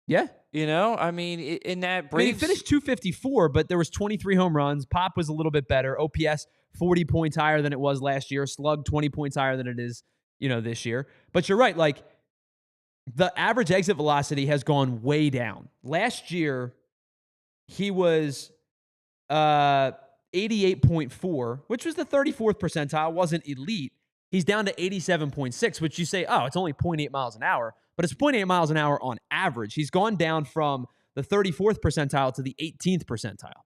Yeah. I mean, in that He Braves... finished 254, but there was 23 home runs. Pop was a little bit better. OPS 40 points higher than it was last year. Slug 20 points higher than it is, this year. But you're right. Like, the average exit velocity has gone way down. Last year, he was 88.4, which was the 34th percentile. Wasn't elite. He's down to 87.6, which you say, oh, it's only 0.8 miles an hour. But it's 0.8 miles an hour on average. He's gone down from the 34th percentile to the 18th percentile.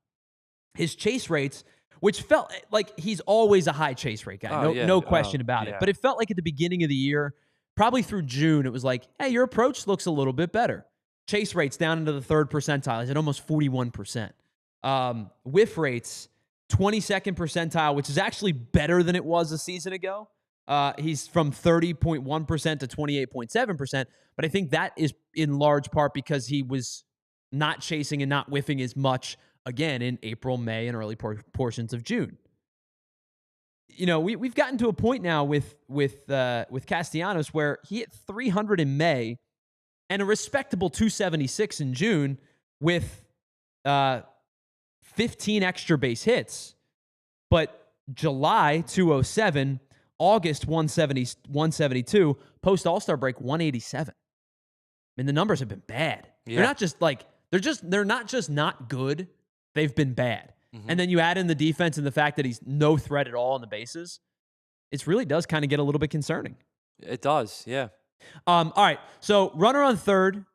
His chase rates, which felt like he's always a high chase rate guy. No question about it. But it felt like at the beginning of the year, probably through June, it was like, hey, your approach looks a little bit better. Chase rates down into the third percentile. He's at almost 41%. Whiff rates, 22nd percentile, which is actually better than it was a season ago. He's from 30.1% to 28.7%, but I think that is in large part because he was not chasing and not whiffing as much again in April, May, and early portions of June. We've gotten to a point now with Castellanos where he hit 300 in May and a respectable 276 in June with 15 extra base hits, but July 207. August 172, post All-Star break 187. I mean, the numbers have been bad. Yeah. They're not just like they're not just not good. They've been bad. Mm-hmm. And then you add in the defense and the fact that he's no threat at all on the bases. It really does kind of get a little bit concerning. It does, yeah. All right. So runner on third,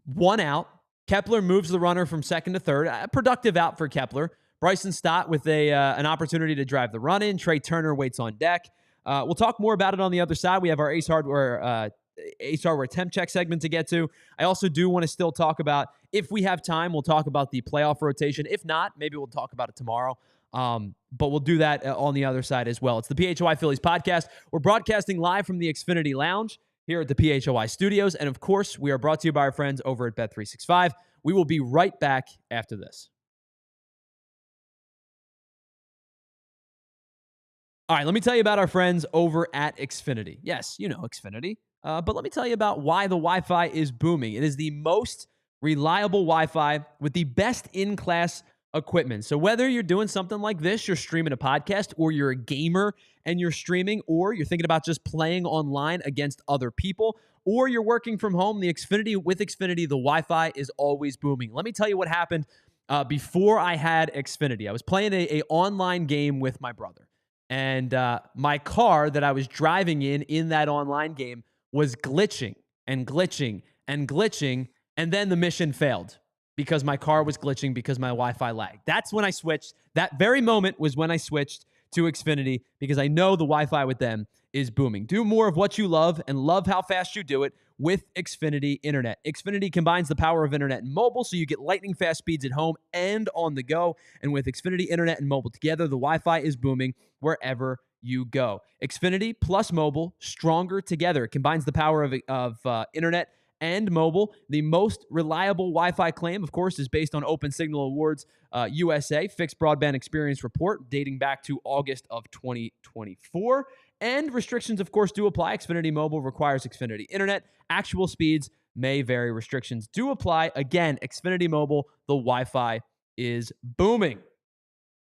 one out. Kepler moves the runner from second to third. A productive out for Kepler. Bryson Stott with an opportunity to drive the run in. Trey Turner waits on deck. We'll talk more about it on the other side. We have our Ace Hardware temp check segment to get to. I also do want to still talk about, if we have time, we'll talk about the playoff rotation. If not, maybe we'll talk about it tomorrow. But we'll do that on the other side as well. It's the PHLY Phillies podcast. We're broadcasting live from the Xfinity Lounge here at the PHLY studios. And of course, we are brought to you by our friends over at Bet365. We will be right back after this. All right, let me tell you about our friends over at Xfinity. Yes, you know Xfinity. But let me tell you about why the Wi-Fi is booming. It is the most reliable Wi-Fi with the best in-class equipment. So whether you're doing something like this, you're streaming a podcast, or you're a gamer and you're streaming, or you're thinking about just playing online against other people, or you're working from home, with Xfinity, the Wi-Fi is always booming. Let me tell you what happened before I had Xfinity. I was playing a online game with my brother. And my car that I was driving in that online game was glitching and glitching and glitching. And then the mission failed because my car was glitching because my Wi-Fi lagged. That's when I switched. That very moment was when I switched to Xfinity because I know the Wi-Fi with them is booming. Do more of what you love and love how fast you do it with Xfinity Internet. Xfinity combines the power of internet and mobile so you get lightning fast speeds at home and on the go. And with Xfinity Internet and mobile together, the Wi-Fi is booming wherever you go. Xfinity plus mobile, stronger together. It combines the power of internet and mobile. The most reliable Wi-Fi claim, of course, is based on Open Signal Awards USA Fixed Broadband Experience Report dating back to August of 2024. And restrictions, of course, do apply. Xfinity Mobile requires Xfinity Internet. Actual speeds may vary. Restrictions do apply. Again, Xfinity Mobile, the Wi-Fi is booming.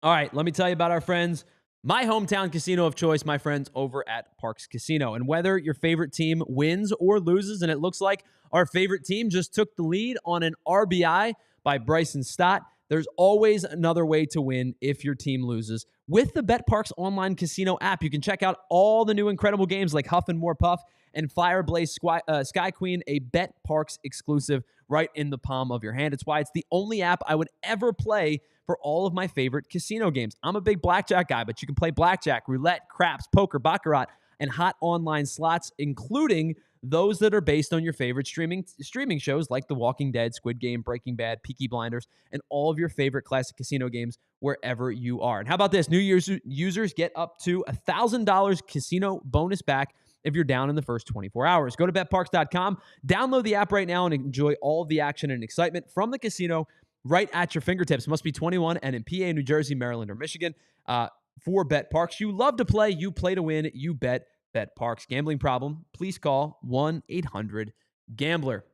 All right, let me tell you about our friends. My hometown casino of choice, my friends over at Parks Casino. And whether your favorite team wins or loses, and it looks like our favorite team just took the lead on an RBI by Bryson Stott, there's always another way to win if your team loses with the BetParks online casino app. You can check out all the new incredible games like Huff and More Puff and Fireblaze Sky Queen, a BetParks exclusive right in the palm of your hand. It's why it's the only app I would ever play for all of my favorite casino games. I'm a big blackjack guy, but you can play blackjack, roulette, craps, poker, baccarat, and hot online slots, including those that are based on your favorite streaming shows like The Walking Dead, Squid Game, Breaking Bad, Peaky Blinders, and all of your favorite classic casino games wherever you are. And how about this? New Year's users get up to $1,000 casino bonus back if you're down in the first 24 hours. Go to betparks.com, download the app right now, and enjoy all of the action and excitement from the casino right at your fingertips. Must be 21 and in PA, New Jersey, Maryland, or Michigan. For BetParks, you love to play, you play to win, you bet BetParks. Gambling problem? Please call 1-800-GAMBLER.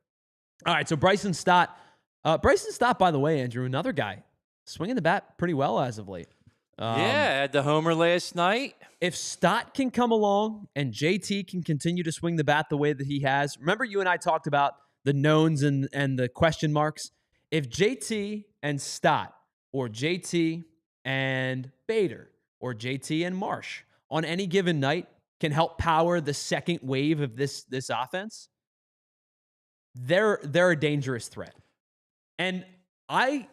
All right, so Bryson Stott. Bryson Stott, by the way, Andrew, another guy swinging the bat pretty well as of late. Had the homer last night. If Stott can come along and JT can continue to swing the bat the way that he has, remember you and I talked about the knowns and the question marks? If JT and Stott, or JT and Bader, or JT and Marsh on any given night can help power the second wave of this offense, they're a dangerous threat. And I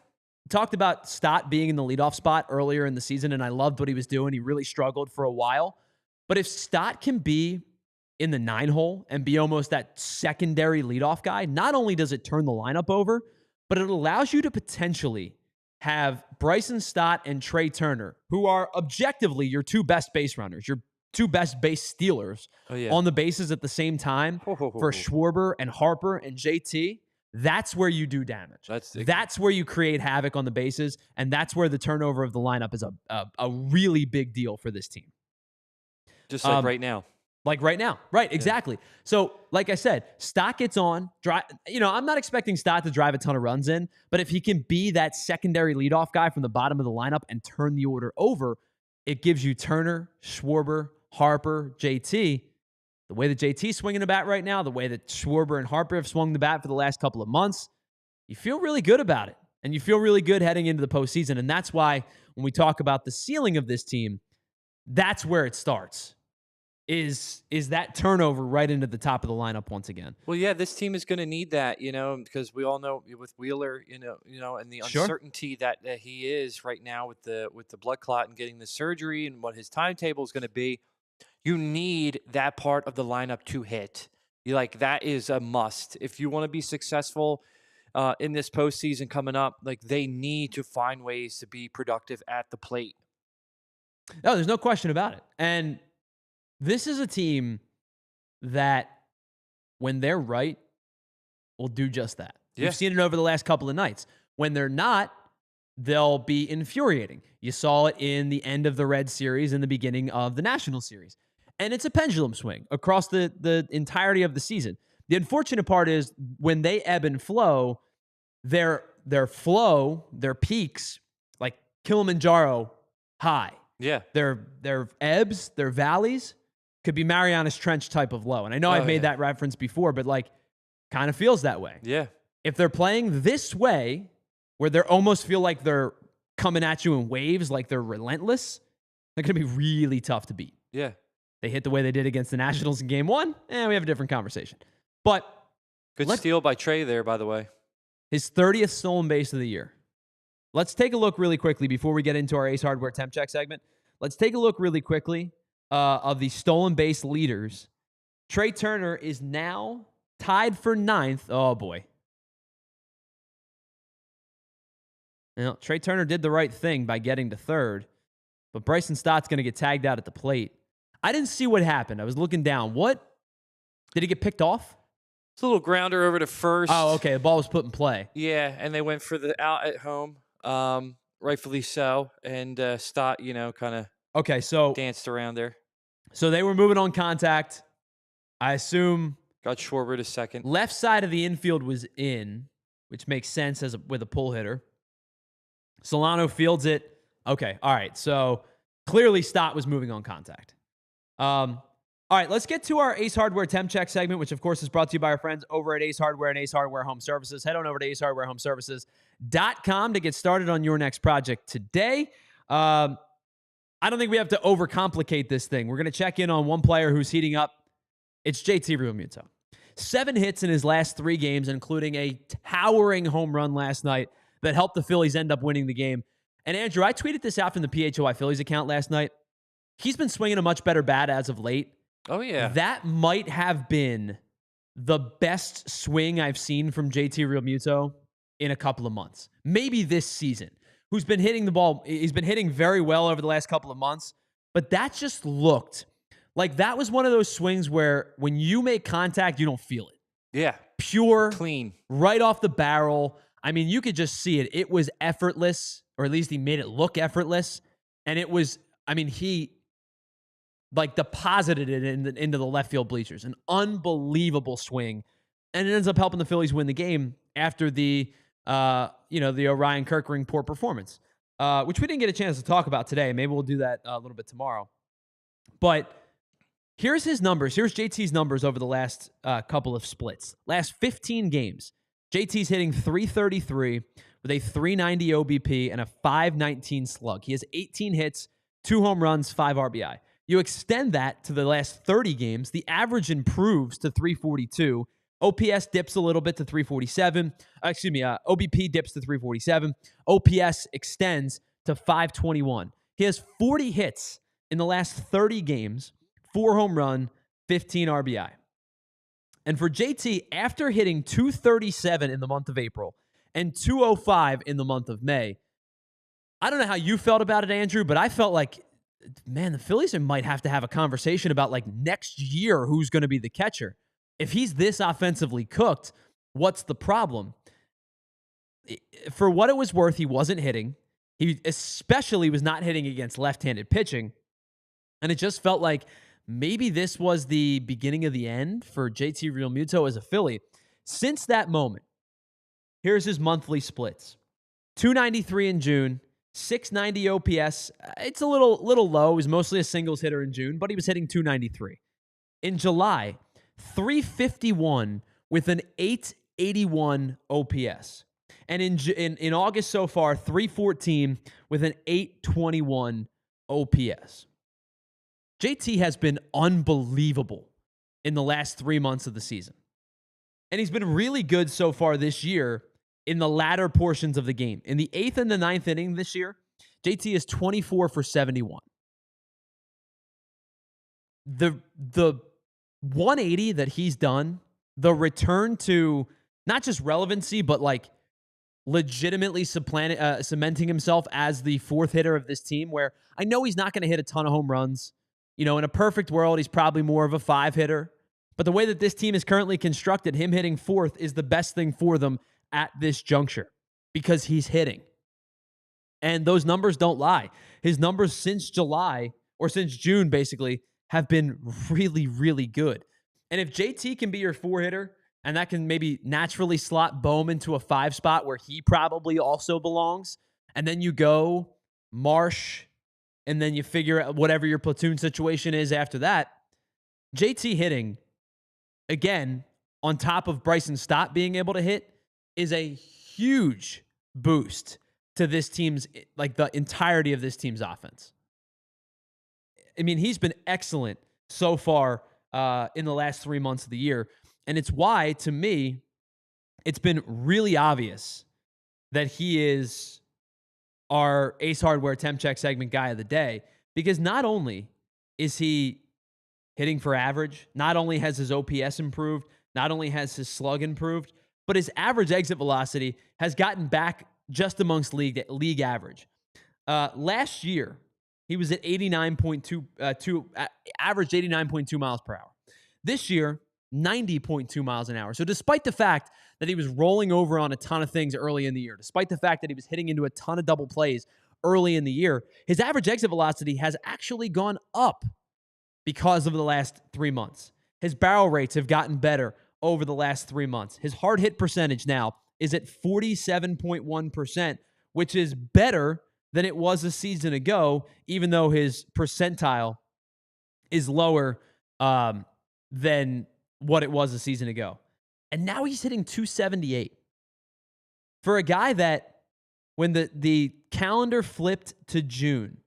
talked about Stott being in the leadoff spot earlier in the season, and I loved what he was doing. He really struggled for a while. But if Stott can be in the 9-hole and be almost that secondary leadoff guy, not only does it turn the lineup over, but it allows you to potentially have Bryson Stott and Trey Turner, who are objectively your two best base runners, your two best base stealers on the bases at the same time for Schwarber and Harper and JT. That's where you do damage. That's where you create havoc on the bases, and that's where the turnover of the lineup is a really big deal for this team. Just like right now. Like right now. Right, exactly. Yeah. So, like I said, Stott gets on. I'm not expecting Stott to drive a ton of runs in, but if he can be that secondary leadoff guy from the bottom of the lineup and turn the order over, it gives you Turner, Schwarber, Harper, JT. The way that JT's swinging the bat right now, the way that Schwarber and Harper have swung the bat for the last couple of months, you feel really good about it. And you feel really good heading into the postseason. And that's why when we talk about the ceiling of this team, that's where it starts. Is that turnover right into the top of the lineup once again? Well, yeah, this team is going to need that, because we all know with Wheeler, and the uncertainty that he is right now with the blood clot and getting the surgery and what his timetable is going to be. You need that part of the lineup to hit. That is a must if you want to be successful in this postseason coming up. They need to find ways to be productive at the plate. No, there's no question about it. And this is a team that, when they're right, will do just that. Yeah. We've seen it over the last couple of nights. When they're not, they'll be infuriating. You saw it in the end of the Red Series and the beginning of the National Series. And it's a pendulum swing across the entirety of the season. The unfortunate part is when they ebb and flow, their peaks, like Kilimanjaro high. Yeah. Their ebbs, their valleys, could be Marianas Trench type of low. And I know I've made that reference before, but kind of feels that way. Yeah. If they're playing this way, where they almost feel like they're coming at you in waves, like they're relentless, they're going to be really tough to beat. Yeah. They hit the way they did against the Nationals in Game 1, and we have a different conversation. But good steal by Trey there, by the way. His 30th stolen base of the year. Let's take a look really quickly before we get into our Ace Hardware Temp Check segment. Let's take a look really quickly of the stolen base leaders. Trey Turner is now tied for 9th. Oh, boy. Trey Turner did the right thing by getting to 3rd, but Bryson Stott's going to get tagged out at the plate. I didn't see what happened. I was looking down. What? Did he get picked off? It's a little grounder over to first. Oh, okay. The ball was put in play. Yeah, and they went for the out at home, rightfully so. And Stott, kind of danced around there. So they were moving on contact. I assume got Schwarber to second. Left side of the infield was in, which makes sense with a pull hitter. Solano fields it. Okay, all right. So clearly Stott was moving on contact. All right, let's get to our Ace Hardware Temp Check segment, which, of course, is brought to you by our friends over at Ace Hardware and Ace Hardware Home Services. Head on over to acehardwarehomeservices.com to get started on your next project today. I don't think we have to overcomplicate this thing. We're going to check in on one player who's heating up. It's JT Realmuto. 7 hits in his last 3 games, including a towering home run last night that helped the Phillies end up winning the game. And Andrew, I tweeted this out from the PHLY Phillies account last night. He's been swinging a much better bat as of late. Oh, yeah. That might have been the best swing I've seen from JT Realmuto in a couple of months. Maybe this season. Who's been hitting the ball. He's been hitting very well over the last couple of months. But that just looked like that was one of those swings where when you make contact, you don't feel it. Yeah. Pure. Clean. Right off the barrel. I mean, you could just see it. It was effortless, or at least he made it look effortless. And it was, I mean, he like deposited it into the left field bleachers. An unbelievable swing. And it ends up helping the Phillies win the game after the Orion Kirkring poor performance, which we didn't get a chance to talk about today. Maybe we'll do that a little bit tomorrow. But here's his numbers. Here's JT's numbers over the last couple of splits. Last 15 games, JT's hitting .333 with a .390 OBP and a .519 slug. He has 18 hits, 2 home runs, 5 RBI. You extend that to the last 30 games, the average improves to .342. OPS dips a little bit to .347. OBP dips to .347. OPS extends to .521. He has 40 hits in the last 30 games, 4 home run, 15 RBI. And for JT, after hitting .237 in the month of April and .205 in the month of May, I don't know how you felt about it, Andrew, but I felt like, man, the Phillies might have to have a conversation about like next year who's going to be the catcher. If he's this offensively cooked, what's the problem? For what it was worth, he wasn't hitting. He especially was not hitting against left-handed pitching. And it just felt like maybe this was the beginning of the end for JT Realmuto as a Philly. Since that moment, here's his monthly splits. .293 in June, .690 OPS. It's a little low. He was mostly a singles hitter in June, but he was hitting .293. In July, .351 with an .881 OPS. And in August so far, .314 with an .821 OPS. JT has been unbelievable in the last 3 months of the season. And he's been really good so far this year in the latter portions of the game. In the 8th and the 9th inning this year, JT is 24 for 71. The 180 that he's done, the return to not just relevancy, but like legitimately cementing himself as the 4th hitter of this team, where I know he's not going to hit a ton of home runs. You know, in a perfect world, he's probably more of a 5 hitter. But the way that this team is currently constructed, him hitting 4th is the best thing for them at this juncture because he's hitting. And those numbers don't lie. His numbers since July, or since June, basically, have been really, really good. And if JT can be your 4 hitter, and that can maybe naturally slot Bohm into a 5 spot where he probably also belongs, and then you go Marsh, and then you figure out whatever your platoon situation is after that, JT hitting, again, on top of Bryson Stott being able to hit, is a huge boost to this team's, like the entirety of this team's offense. I mean, he's been excellent so far in the last 3 months of the year. And it's why, to me, it's been really obvious that he is our Ace Hardware Temp Check segment guy of the day, because not only is he hitting for average, not only has his OPS improved, not only has his slug improved, but his average exit velocity has gotten back just amongst league average. Last year, he was at 89.2, averaged 89.2 miles per hour. This year, 90.2 miles an hour. So despite the fact that he was rolling over on a ton of things early in the year, despite the fact that he was hitting into a ton of double plays early in the year, his average exit velocity has actually gone up because of the last 3 months. His barrel rates have gotten better over the last 3 months. His hard hit percentage now is at 47.1%, which is better than it was a season ago, even though his percentile is lower than what it was a season ago. And now he's hitting .278. For a guy that, when the calendar flipped to June,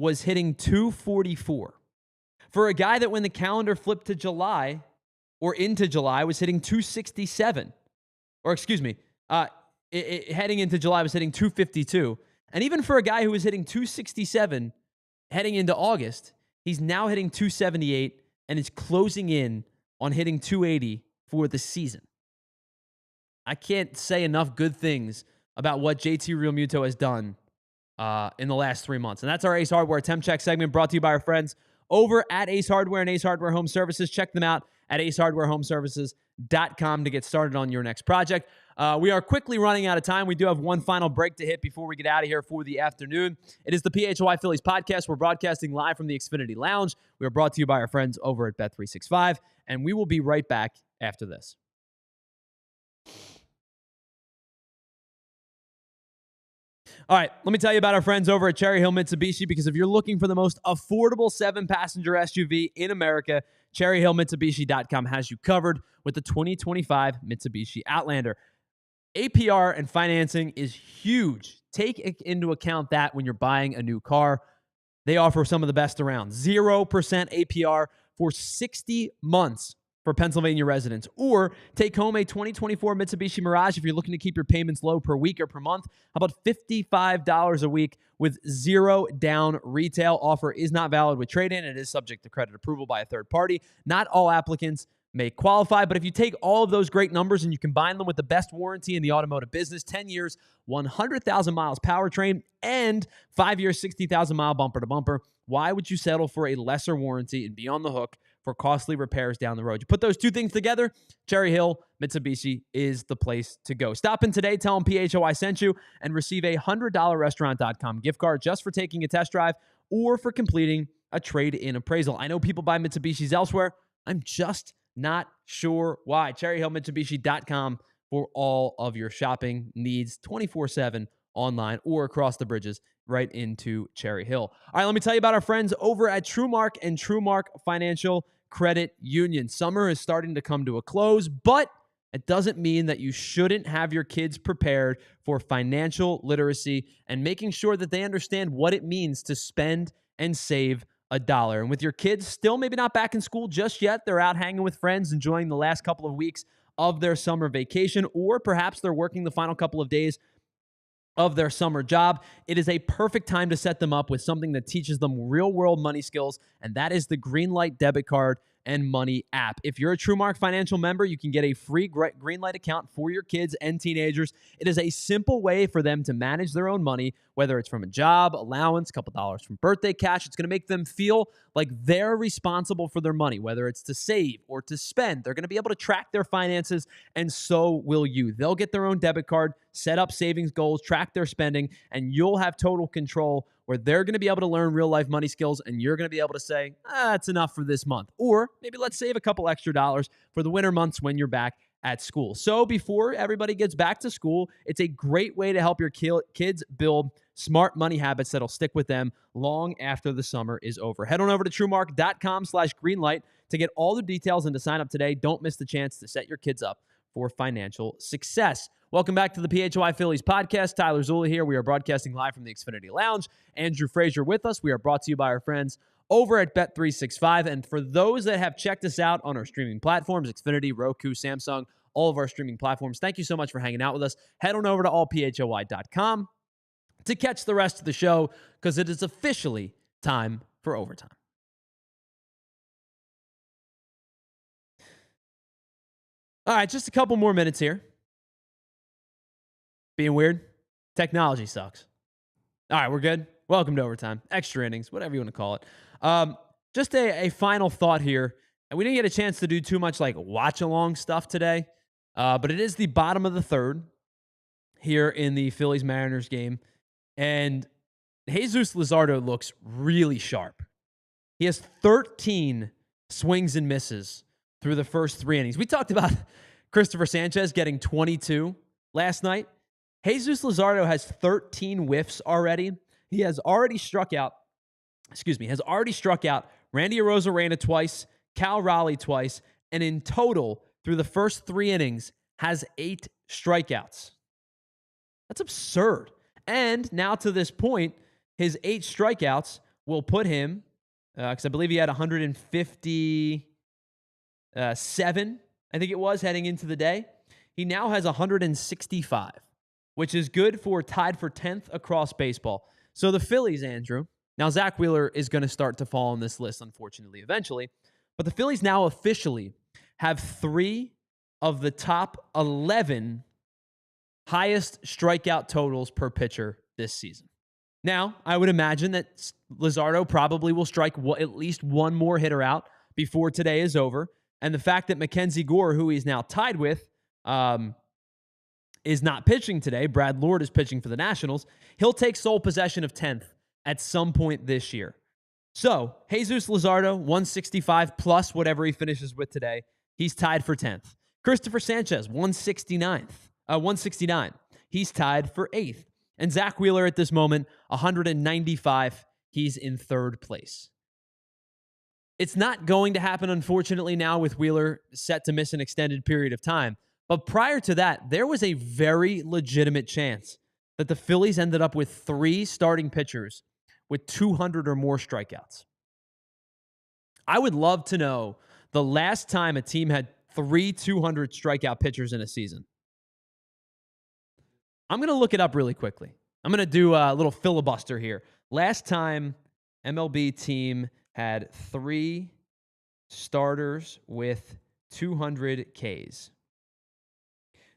was hitting 244. For a guy that when the calendar flipped to July or into July was hitting 267, or excuse me, heading into July was hitting 252. And even for a guy who was hitting 267 heading into August, he's now hitting 278 and is closing in on hitting 280 for the season. I can't say enough good things about what JT Realmuto has done in the last 3 months. And that's our Ace Hardware Temp Check segment brought to you by our friends over at Ace Hardware and Ace Hardware Home Services. Check them out at acehardwarehomeservices.com to get started on your next project. We are quickly running out of time. We do have one final break to hit before we get out of here for the afternoon. It is the PHLY Phillies podcast. We're broadcasting live from the Xfinity Lounge. We are brought to you by our friends over at Bet365, and we will be right back after this. All right, let me tell you about our friends over at Cherry Hill Mitsubishi, because if you're looking for the most affordable 7-passenger SUV in America, CherryHillMitsubishi.com has you covered with the 2025 Mitsubishi Outlander. APR and financing is huge. Take into account that when you're buying a new car. They offer some of the best around. 0% APR for 60 months for Pennsylvania residents. Or take home a 2024 Mitsubishi Mirage if you're looking to keep your payments low per week or per month. How about $55 a week with 0 down retail? Offer is not valid with trade-in. It is subject to credit approval by a third party. Not all applicants may qualify, but if you take all of those great numbers and you combine them with the best warranty in the automotive business, 10 years, 100,000 miles powertrain, and 5 years, 60,000 mile bumper to bumper, why would you settle for a lesser warranty and be on the hook for costly repairs down the road? You put those two things together, Cherry Hill Mitsubishi is the place to go. Stop in today, tell them PHLY sent you, and receive a $100 restaurant.com gift card just for taking a test drive or for completing a trade-in appraisal. I know people buy Mitsubishis elsewhere. I'm just not sure why. CherryHillMitsubishi.com for all of your shopping needs 24/7 online or across the bridges right into Cherry Hill. All right, let me tell you about our friends over at TrueMark and TrueMark Financial Credit Union. Summer is starting to come to a close, but it doesn't mean that you shouldn't have your kids prepared for financial literacy and making sure that they understand what it means to spend and save $1. And with your kids still maybe not back in school just yet, they're out hanging with friends, enjoying the last couple of weeks of their summer vacation, or perhaps they're working the final couple of days of their summer job, it is a perfect time to set them up with something that teaches them real-world money skills, and that is the Greenlight debit card and money app. If you're a TrueMark Financial member, you can get a free Greenlight account for your kids and teenagers. It is a simple way for them to manage their own money, whether it's from a job, allowance, a couple dollars from birthday cash. It's going to make them feel like they're responsible for their money, whether it's to save or to spend. They're going to be able to track their finances, and so will you. They'll get their own debit card, set up savings goals, track their spending, and you'll have total control where they're going to be able to learn real-life money skills, and you're going to be able to say, it's enough for this month. Or maybe let's save a couple extra dollars for the winter months when you're back at school. So before everybody gets back to school, it's a great way to help your kids build smart money habits that'll stick with them long after the summer is over. Head on over to TrueMark.com/greenlight to get all the details and to sign up today. Don't miss the chance to set your kids up for financial success. Welcome back to the PHLY Phillies podcast. Tyler Zula here. We are broadcasting live from the Xfinity Lounge. Andrew Frazier with us. We are brought to you by our friends over at Bet365. And for those that have checked us out on our streaming platforms, Xfinity, Roku, Samsung, all of our streaming platforms, thank you so much for hanging out with us. Head on over to allphly.com to catch the rest of the show, because it is officially time for overtime. All right, just a couple more minutes here. Being weird? Technology sucks. All right, we're good. Welcome to overtime. Extra innings, whatever you want to call it. Just a final thought here. And we didn't get a chance to do too much like watch-along stuff today, but it is the bottom of the third here in the Phillies-Mariners game. And Jesus Luzardo looks really sharp. He has 13 swings and misses through the first 3 innings. We talked about Cristopher Sanchez getting 22 last night. Jesus Luzardo has 13 whiffs already. He has already struck out Randy Arozarena twice, Cal Raleigh twice, and in total, through the first 3 innings, has 8 strikeouts. That's absurd. And now to this point, his 8 strikeouts will put him, because I believe he had 157, I think it was, heading into the day. He now has 165, which is good for tied for 10th across baseball. So the Phillies, Andrew, now Zach Wheeler is going to start to fall on this list, unfortunately, eventually. But the Phillies now officially have 3 of the top 11 highest strikeout totals per pitcher this season. Now, I would imagine that Luzardo probably will strike at least one more hitter out before today is over. And the fact that Mackenzie Gore, who he's now tied with, is not pitching today. Brad Lord is pitching for the Nationals. He'll take sole possession of 10th at some point this year. So, Jesus Luzardo, 165 plus whatever he finishes with today. He's tied for 10th. Cristopher Sanchez, 169. He's tied for 8th. And Zach Wheeler at this moment, 195. He's in 3rd place. It's not going to happen, unfortunately, now with Wheeler set to miss an extended period of time. But prior to that, there was a very legitimate chance that the Phillies ended up with 3 starting pitchers with 200 or more strikeouts. I would love to know the last time a team had 3 200 strikeout pitchers in a season. I'm going to look it up really quickly. I'm going to do a little filibuster here. Last time MLB team had 3 starters with 200 Ks.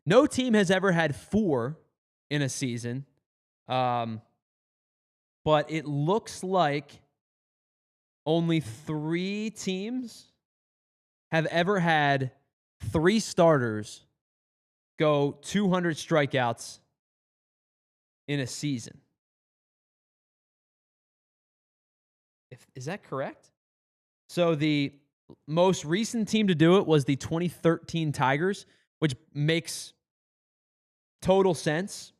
No team has ever had 4 in a season. But it looks like only 3 teams have ever had 3 starters go 200 strikeouts in a season. Is that correct? So the most recent team to do it was the 2013 Tigers, which makes total sense.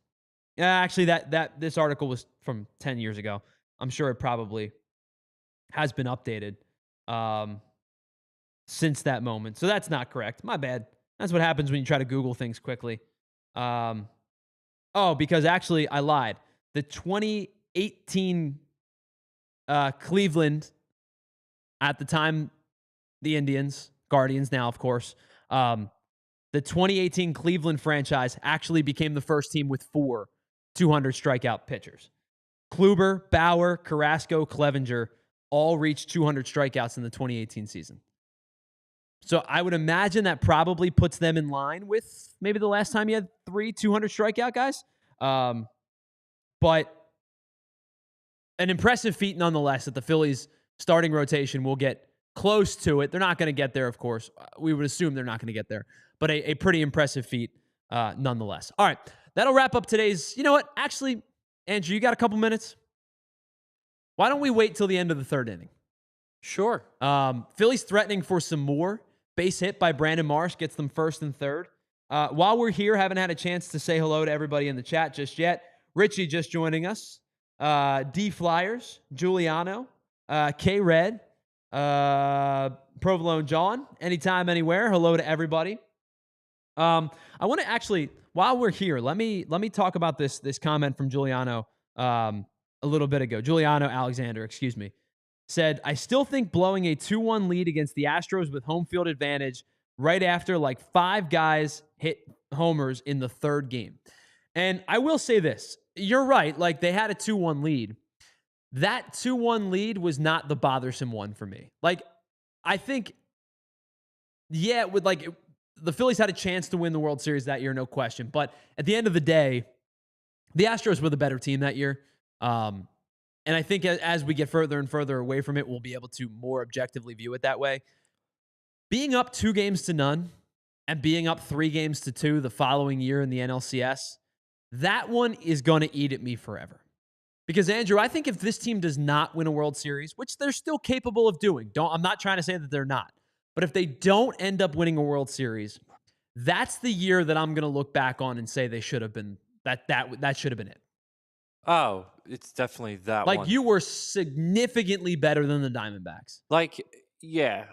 Actually, that this article was from 10 years ago. I'm sure it probably has been updated since that moment. So that's not correct. My bad. That's what happens when you try to Google things quickly. Because actually I lied. The 2018 Cleveland, at the time, the Indians, Guardians now, of course, the 2018 Cleveland franchise actually became the first team with 4 200 strikeout pitchers. Kluber, Bauer, Carrasco, Clevenger all reached 200 strikeouts in the 2018 season. So I would imagine that probably puts them in line with maybe the last time you had 3 200 strikeout guys. But an impressive feat nonetheless that the Phillies starting rotation will get close to it. They're not going to get there, of course. We would assume they're not going to get there. But a pretty impressive feat nonetheless. All right, that'll wrap up today's... You know what? Actually, Andrew, you got a couple minutes? Why don't we wait till the end of the 3rd inning? Sure. Phillies threatening for some more. Base hit by Brandon Marsh gets them 1st and 3rd. While we're here, haven't had a chance to say hello to everybody in the chat just yet. Richie just joining us. D Flyers, Giuliano, K Red, Provolone John. Anytime, anywhere. Hello to everybody. I want to actually, while we're here, let me talk about this comment from Giuliano a little bit ago. Giuliano Alexander, excuse me, said, I still think blowing a 2-1 lead against the Astros with home field advantage right after like 5 guys hit homers in the 3rd game. And I will say this. You're right. Like, they had a 2-1 lead. That 2-1 lead was not the bothersome one for me. Like, I think, yeah, the Phillies had a chance to win the World Series that year, no question. But at the end of the day, the Astros were the better team that year. And I think as we get further and further away from it, we'll be able to more objectively view it that way. Being up 2-0 and being up 3-2 the following year in the NLCS, that one is going to eat at me forever. Because, Andrew, I think if this team does not win a World Series, which they're still capable of doing, I'm not trying to say that they're not, but if they don't end up winning a World Series, that's the year that I'm going to look back on and say they should have been, that should have been it. Oh, it's definitely that one. Like, you were significantly better than the Diamondbacks. Like, yeah,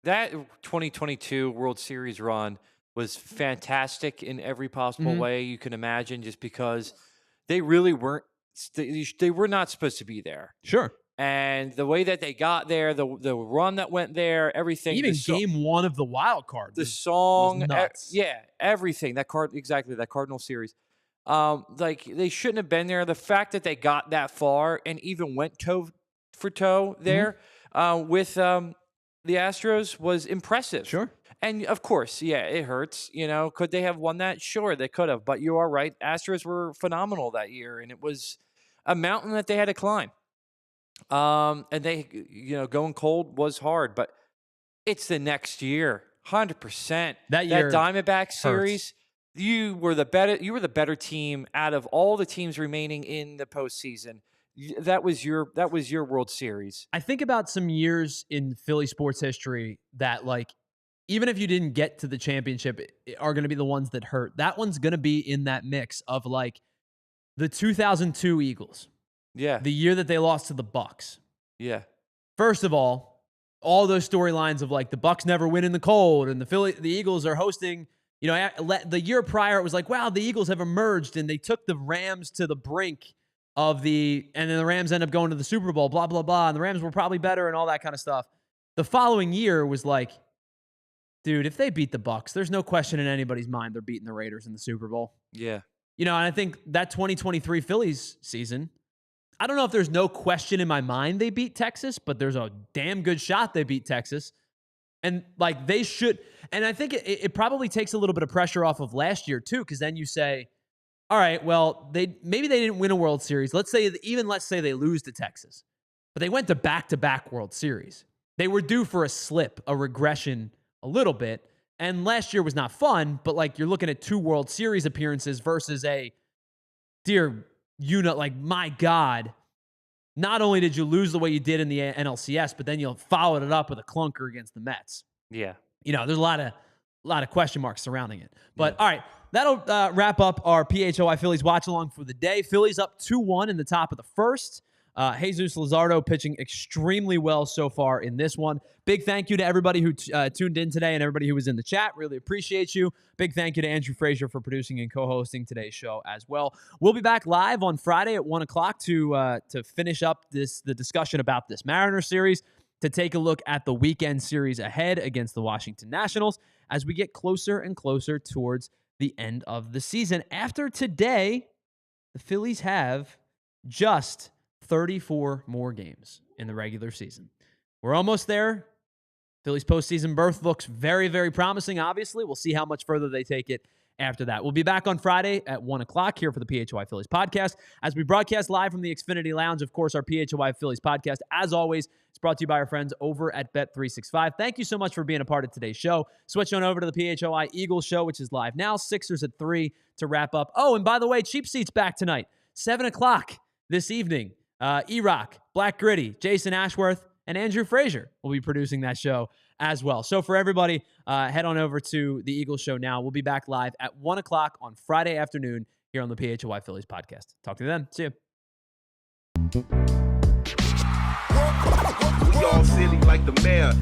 that 2022 World Series run was fantastic in every possible way you can imagine, just because they really weren't they were not supposed to be there. Sure. And the way that they got there, the run that went there, everything. Even game one of the wild card. The song. Was nuts. Everything. That Cardinal series. Like, they shouldn't have been there. The fact that they got that far and even went toe for toe there with the Astros was impressive. Sure. And, of course, it hurts. Could they have won that? Sure, they could have. But you are right. Astros were phenomenal that year, and it was a mountain that they had to climb. And they, going cold was hard, but it's the next year, 100%. That year, that Diamondback series, hurts. You were the better team out of all the teams remaining in the postseason. That was your World Series. I think about some years in Philly sports history that, like, even if you didn't get to the championship, are going to be the ones that hurt. That one's going to be in that mix of, like, the 2002 Eagles. Yeah. The year that they lost to the Bucks. Yeah. First of all those storylines of, like, the Bucks never win in the cold and the Eagles are hosting, the year prior it was like, wow, the Eagles have emerged and they took the Rams to the brink and then the Rams end up going to the Super Bowl, blah, blah, blah. And the Rams were probably better and all that kind of stuff. The following year was like, dude, if they beat the Bucks, there's no question in anybody's mind they're beating the Raiders in the Super Bowl. Yeah. And I think that 2023 Phillies season, I don't know if there's no question in my mind they beat Texas, but there's a damn good shot they beat Texas. And, like, they should. And I think it probably takes a little bit of pressure off of last year, too, because then you say, all right, well, maybe they didn't win a World Series. Let's say they lose to Texas. But they went to back-to-back World Series. They were due for a slip, a regression a little bit. And last year was not fun, but, like, you're looking at 2 World Series appearances versus like, my God, not only did you lose the way you did in the NLCS, but then you followed it up with a clunker against the Mets. Yeah. There's a lot of question marks surrounding it. But, all right, that'll wrap up our PHLY Phillies watch-along for the day. Phillies up 2-1 in the top of the first. Jesus Luzardo pitching extremely well so far in this one. Big thank you to everybody who tuned in today and everybody who was in the chat. Really appreciate you. Big thank you to Andrew Frazier for producing and co-hosting today's show as well. We'll be back live on Friday at 1 o'clock to finish up the discussion about this Mariners series, to take a look at the weekend series ahead against the Washington Nationals as we get closer and closer towards the end of the season. After today, the Phillies have just 34 more games in the regular season. We're almost there. Phillies postseason berth looks very, very promising, obviously. We'll see how much further they take it after that. We'll be back on Friday at 1 o'clock here for the PHLY Phillies podcast as we broadcast live from the Xfinity Lounge. Of course, our PHLY Phillies podcast, as always, is brought to you by our friends over at Bet365. Thank you so much for being a part of today's show. Switch on over to the PHLY Eagles show, which is live now. Sixers at 3 to wrap up. Oh, and by the way, Cheap Seats back tonight, 7 o'clock this evening. E-Rock, Black Gritty, Jason Ashworth, and Andrew Frazier will be producing that show as well. So for everybody, head on over to the Eagles show now. We'll be back live at 1 o'clock on Friday afternoon here on the PHLY Phillies podcast. Talk to you then. See you. We all silly like the mayor.